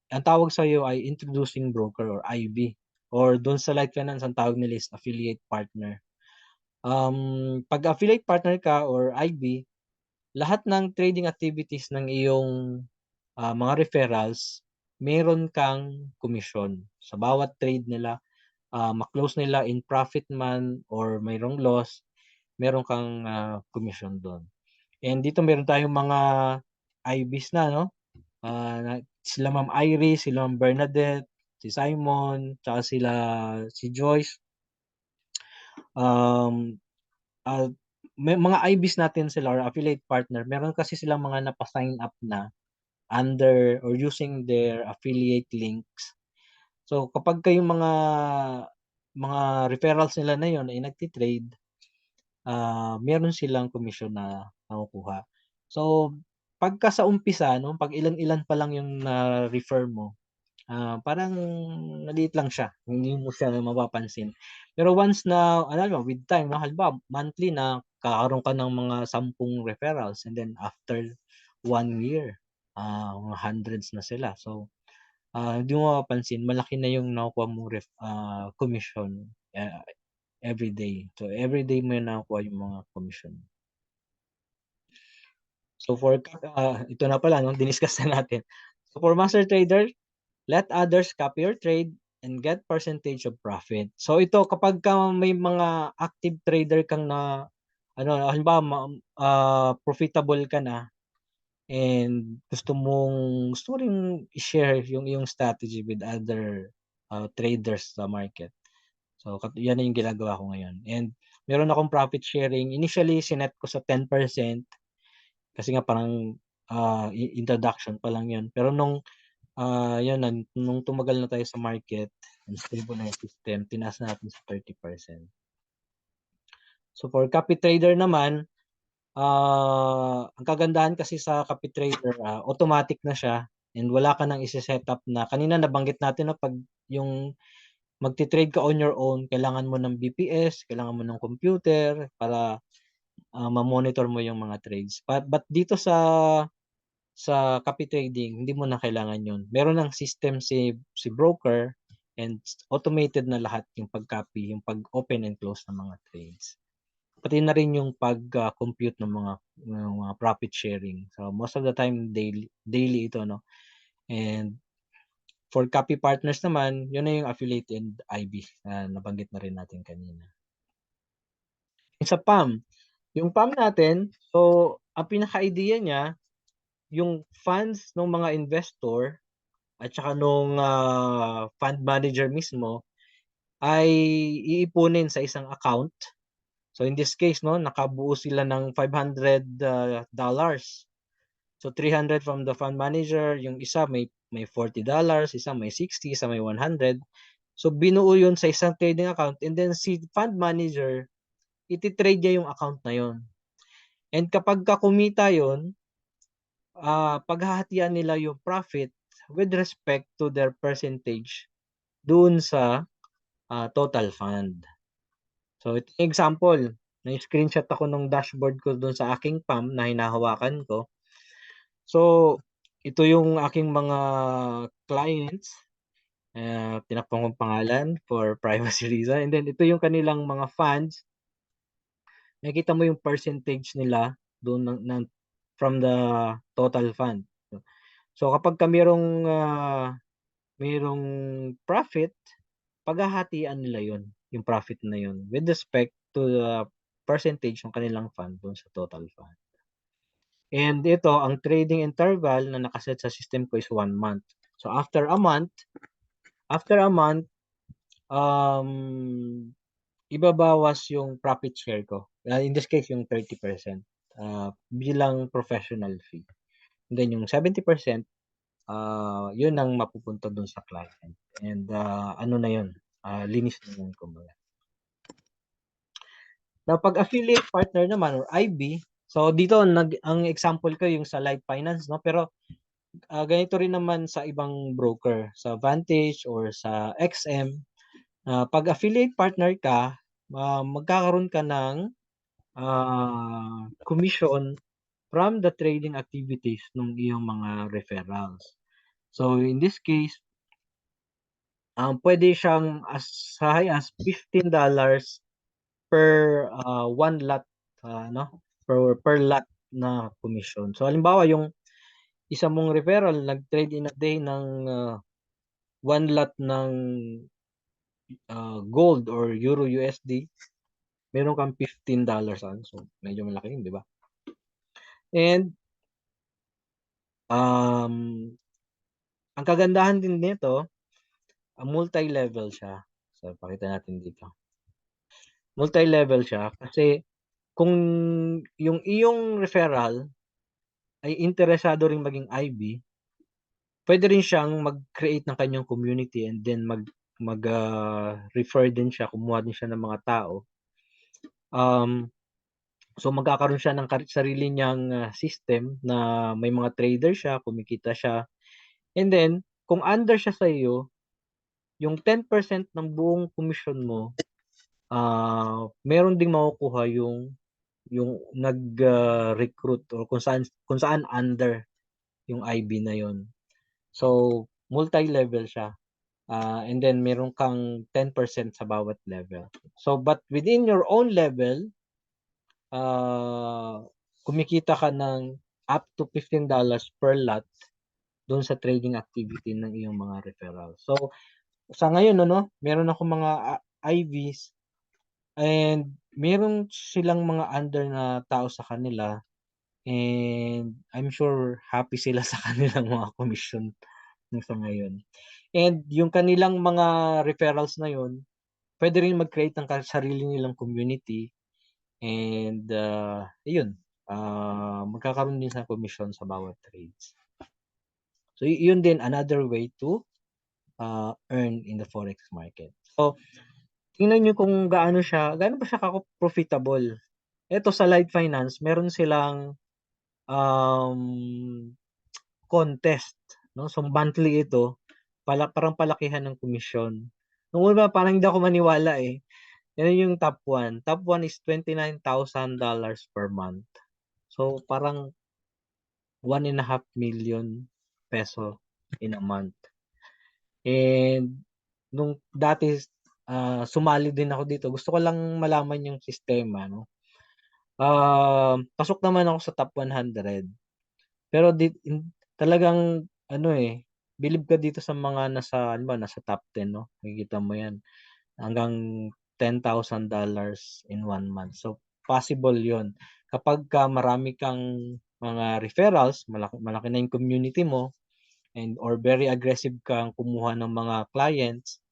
ang tawag sa iyo ay introducing broker or IB. Or doon sa Light Finance, ang tawag nila is affiliate partner. Pag affiliate partner ka or IB, lahat ng trading activities ng iyong mga referrals, meron kang commission. Sa bawat trade nila, ma-close nila in profit man or mayroong loss, meron kang commission doon. And dito meron tayong mga IBs na, no? sila Ma'am Iris, sila Ma'am Bernadette, si Simon, tsaka si Joyce. Um, ah, may mga IBs natin sila or affiliate partner, meron kasi silang mga napa-sign up na under or using their affiliate links. So kapag kayong mga referrals nila na yon ay nagti-trade, meron silang commission na nakukuha. So pagka sa umpisa, no, pag ilan-ilan pa lang yung na-refer mo, parang maliit lang siya, hindi mo siya mapapansin. Pero once na ano with time, no, halimbawa monthly na kakaroon ka ng mga 10 referrals and then after 1 year, mga hundreds na sila. So hindi mo mapapansin malaki na yung nakukuha mong commission, every day. So every day mo yung nakukuha yung mga commission. So ito na pala, no, diniscuss na natin. So for master trader, let others copy your trade and get percentage of profit. So ito kapag may mga active trader kang na halimbawa profitable ka na and gusto mo ring i-share yung iyong strategy with other traders sa market. So yan yung ginagawa ko ngayon. And meron akong profit sharing. Initially sinet ko sa 10% kasi nga parang introduction pa lang yun. Pero nung nung tumagal na tayo sa market and stable na yung system, tinaas na natin sa 30%. So for copy trader naman, ang kagandahan kasi sa copy trader, automatic na siya and wala ka nang isi-set up na kanina nabanggit natin na pag yung magti-trade ka on your own, kailangan mo ng BPS, kailangan mo ng computer para ma-monitor mo yung mga trades. But dito sa copy trading, hindi mo na kailangan yun. Meron ng system si broker and automated na lahat yung pag-copy, yung pag-open and close ng mga trades. Pati na rin yung pag-compute ng mga profit sharing. So most of the time daily ito, no. And for copy partners naman, yun na yung affiliate and IB na nabanggit na rin natin kanina. Sa PAM, yung PAM natin, so ang pinaka-idea niya, yung funds ng mga investor at saka nung fund manager mismo ay iipunin sa isang account. So in this case, no, nakabuo sila ng $500. So 300 from the fund manager, yung isa may $40, isa may 60, isa may 100. So binuo yun sa isang trading account and then si fund manager iti-trade niya yung account na yun. And kapag kumita yun, paghahatian nila yung profit with respect to their percentage doon sa total fund. So ito yung example, na-screenshot ako ng dashboard ko doon sa aking PAM na hinahawakan ko. So ito yung aking mga clients, tinakpan kong pangalan for privacy reason. And then ito yung kanilang mga funds. Nakikita mo yung percentage nila doon from the total fund. So kapag merong profit, paghahatian nila yun, yung profit na yun with respect to the percentage ng kanilang fund doon sa total fund. And ito, ang trading interval na nakaset sa system ko is 1 month. So after a month, ibabawas yung profit share ko. In this case, yung 30% bilang professional fee. And then yung 70%, yun ang mapupunta dun sa client. And ano na yun, linis na yun kumbaga. Now, pag affiliate partner naman or IB, so dito ang example ko yung sa Light Finance, no? Pero ganito rin naman sa ibang broker, sa Vantage or sa XM. Pag affiliate partner ka, magkakaroon ka ng commission from the trading activities ng iyong mga referrals. So in this case, pwede siyang as high as $15 per one lot, no? Per lot na commission. So halimbawa yung isa mong referral nag-trade in a day ng one lot ng gold or euro USD, meron kang $15 so medyo malaki yun, di ba? And ang kagandahan din nito, multi-level siya. So, pakita natin dito. Multi-level siya kasi kung yung iyong referral ay interesado ring maging IB, pwede rin siyang mag-create ng kanyang community and then refer din siya, kumuha din siya ng mga tao. So magkakaroon siya ng sarili niyang system na may mga trader siya, kumikita siya. And then, kung under siya sa iyo, yung 10% ng buong komisyon mo, meron ding makukuha yung nag-recruit or kung saan under yung IB na yon. So, multi-level siya. And then meron kang 10% sa bawat level. So, but within your own level, kumikita ka ng up to $15 per lot doon sa trading activity ng iyong mga referral. So, sa ngayon, meron ako mga IVs and meron silang mga under na tao sa kanila and I'm sure happy sila sa kanilang mga commission sa ngayon. And yung kanilang mga referrals na yun, pwede rin mag-create ng sarili nilang community and yun, magkakaroon din sa commission sa bawat trades. So yun din another way to earn in the forex market. So tingnan niyo kung gaano ba siya profitable. Ito sa Light Finance, meron silang contest, no? So monthly ito, parang palakihan ng komisyon. Nung una parang hindi ako maniwala eh. Yan yung top 1. Top 1 is $29,000 per month. So parang 1.5 million peso in a month. And nung dati sumali din ako dito, gusto ko lang malaman yung sistema, no. Pasok naman ako sa top 100. Pero talagang believe ka dito sa mga nasa top 10, no. Makikita mo 'yan. Hanggang $10,000 in 1 month. So possible 'yon. Kapag marami kang mga referrals, malaki na yung community mo or very aggressive kang kumuha ng mga clients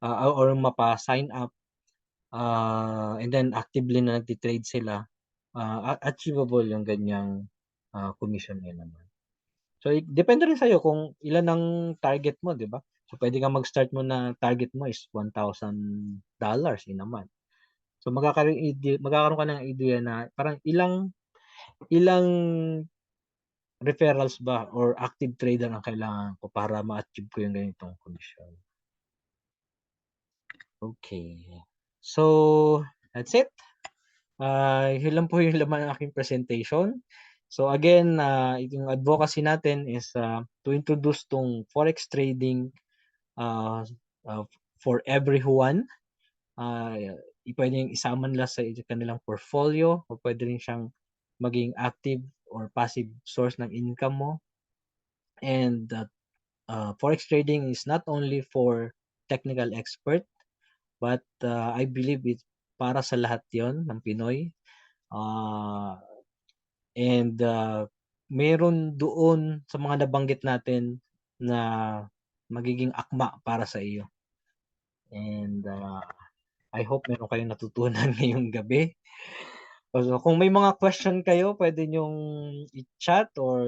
or mapa-sign up and then actively na nagti-trade sila, achievable yung ganyang commission ngayon naman. So depende rin sa'yo kung ilan ang target mo, di ba? So pwede kang mag-start mo na target mo is $1,000 in a month. So magkakaroon ka ng idea na parang ilang referrals ba or active trader ang kailangan ko para ma-achieve ko yung ganitong commission. Okay. So, that's it. Yun lang po yung laman ng aking presentation. So again, yung advocacy natin is to introduce tong forex trading for everyone. Pwedeng isama nila sa kanilang portfolio o pwede rin siyang maging active or passive source ng income mo. And forex trading is not only for technical expert, but I believe it's para sa lahat yon ng Pinoy. And meron doon sa mga nabanggit natin na magiging akma para sa iyo. And I hope meron kayong natutunan ngayong gabi. So, kung may mga question kayo, pwede nyong i-chat or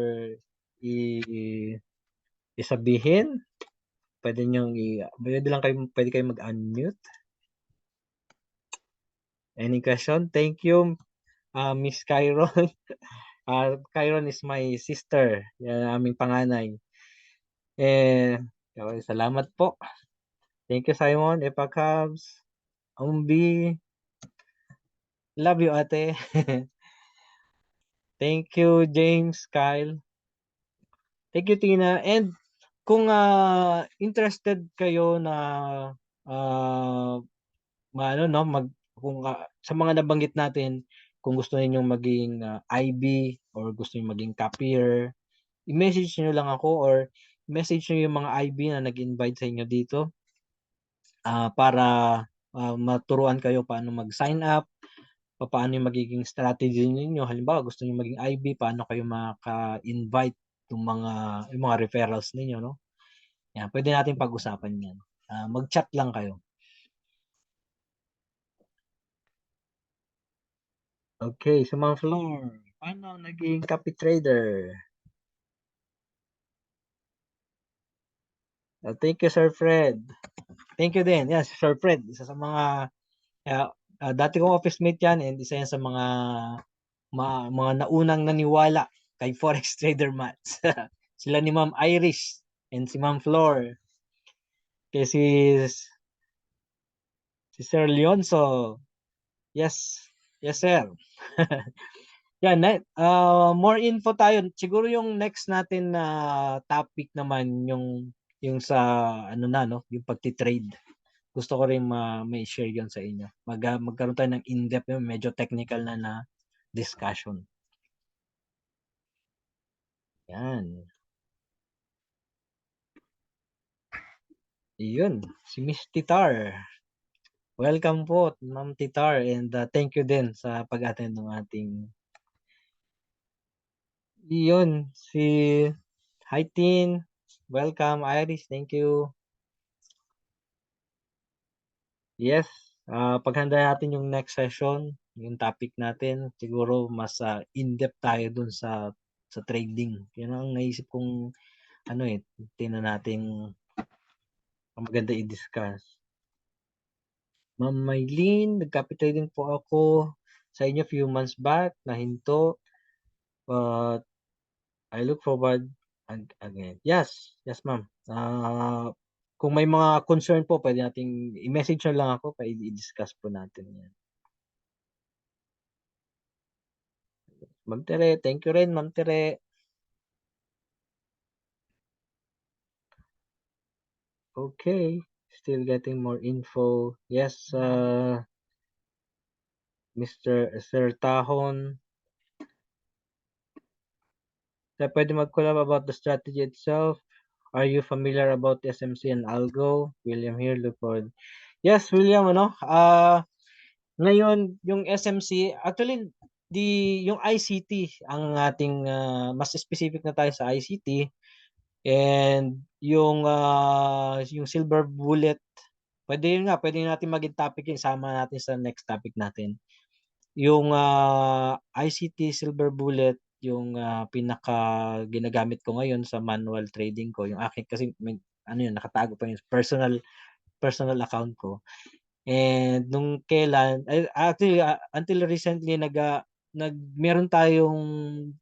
isabihin. Pwede kayong mag-unmute. Any question? Thank you, Miss Kyron. Kyron is my sister. Yan ang aming panganay. Salamat po. Thank you, Simon, Epa Cubs, Umbi. Love you, ate. Thank you, James, Kyle. Thank you, Tina. And kung interested kayo na kung sa mga nabanggit natin, kung gusto ninyong maging IB or gusto niyo maging copier, i-message niyo lang ako or message niyo yung mga IB na nag-invite sa inyo dito para maturuan kayo paano mag-sign up, paano yung magiging strategy niyo. Halimbawa, gusto niyo maging IB, paano kayo maka-invite yung mga referrals ninyo, no? Yan, pwede natin pag-usapan yan. Mag-chat lang kayo. Okay, so Ma'am Flor, paano naging copy trader? Thank you, Sir Fred. Thank you din. Yes, Sir Fred, isa sa mga dati kong office mate yan and isa yan sa mga naunang naniwala kay Forex Trader Mats. Sila ni Ma'am Irish and si Ma'am Flor. Kasi si Sir Leonso. Yes. Yes, sir. Yan, more info tayo. Siguro yung next natin na topic naman yung sa ano na no, yung pagti-trade. Gusto ko rin may share yon sa inyo. Magkaroon tayo ng in-depth, medyo technical na discussion. Yan. Iyon, si Miss Titar. Welcome po, Ma'am Titar, and thank you din sa pag-attend ng ating iyon, si Haitin. Welcome, Iris. Thank you. Yes, paghanda natin yung next session, yung topic natin, siguro mas in-depth tayo dun sa trading. Yan ang naisip kong tingnan natin maganda i-discuss. Ma'am Maylene, nag-copy trading po ako sa inyo few months back, nahinto. But I look forward again. Yes, ma'am. Kung may mga concern po, pwede nating i-message na lang ako para i-discuss po natin yan. Ma'am Tere, thank you rin, Ma'am Tere. Okay, still getting more info. Yes, Mr. Sir Tahon. So, pwede mag-collab about the strategy itself. Are you familiar about SMC and Algo? William here, look forward. Yes, William, ngayon, yung SMC, actually, yung ICT, ang ating, mas specific na tayo sa ICT, and yung Silver Bullet, pwede natin maging topic yung sama natin sa next topic natin. Yung ICT Silver Bullet, yung pinaka ginagamit ko ngayon sa manual trading ko, yung akin kasi nakatago pa yung personal account ko. And nung kailan, actually until recently meron tayong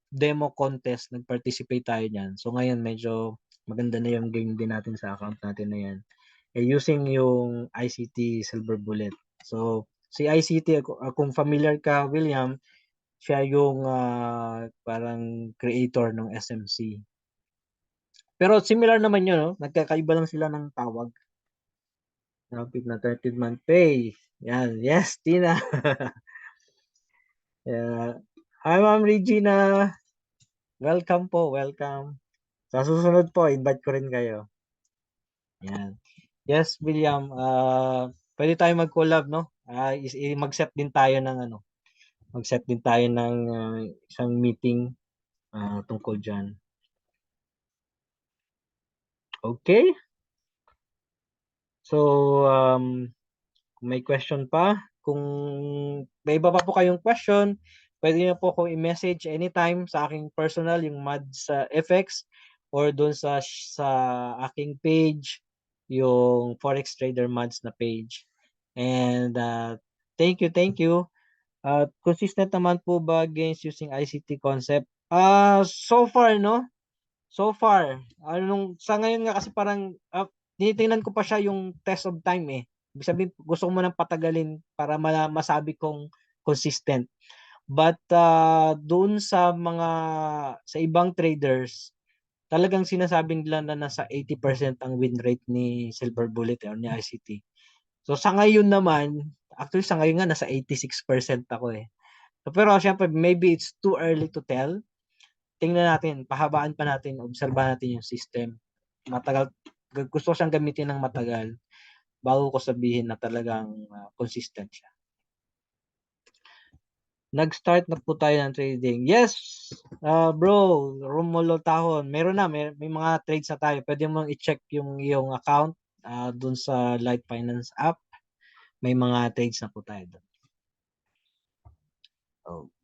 demo contest, nag-participate tayo niyan. So ngayon medyo maganda na yung game din natin sa account natin na yan. Using yung ICT Silver Bullet. So si ICT, kung familiar ka, William, siya yung parang creator ng SMC. Pero similar naman yun, no? Nagkakaiba lang sila ng tawag. Topic na 13th month pay. Yan. Yes, Tina. Hi, Ma'am Regina. Welcome po. Welcome. Sa susunod po, invite ko rin kayo. Yan. Yes, William. Pwede tayo mag-collab, no? Mag-set din tayo ng mag-set din tayo ng isang meeting tungkol dyan. Okay. So, kung may question pa, kung may iba pa po kayong question, pwede niyo po akong i-message anytime sa aking personal, yung Mads FX, or doon sa aking page, yung Forex Trader Mads na page. And thank you. Consistent naman po ba against using ICT concept? So far, no? So far, sa ngayon nga kasi parang tinitingnan ko pa siya yung test of time eh. Ibig sabihin, gusto ko munang patagalin para masabi kong consistent. But doon sa ibang traders, talagang sinasabing nila na nasa 80% ang win rate ni Silver Bullet or ni ICT. So sa ngayon naman, actually sa ngayon nga nasa 86% ako eh. So, pero syempre, maybe it's too early to tell. Tingnan natin, pahabaan pa natin, obserbahan natin yung system. Matagal, gusto ko siyang gamitin ng matagal bago ko sabihin na talagang consistent siya. nag-start na po tayo ng trading. Yes, bro, Romulo Tahon, meron na, may mga trades na tayo. Pwede mong i-check yung iyong account dun sa Light Finance app. May mga trades na po tayo doon.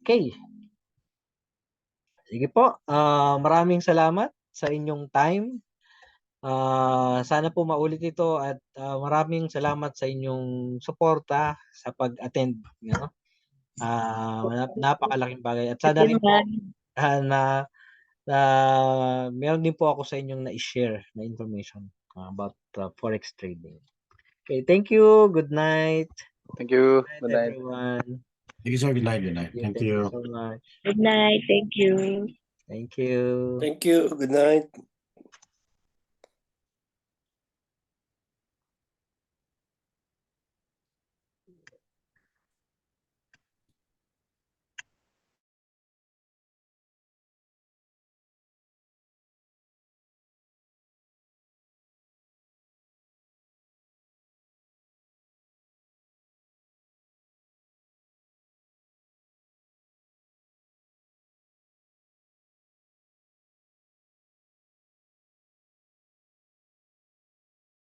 Okay. Sige po, maraming salamat sa inyong time. Sana po maulit ito at maraming salamat sa inyong suporta sa pag-attend. No? Napakalaking bagay. At sana rin po na meron din po ako sa inyong na-share na information about forex trading. Okay, thank you. Good night. Thank you. Good night, everyone. Thank you, sir. Good night. Good night. Thank you. so much. Good night. Thank you. Thank you. Thank you. Good night.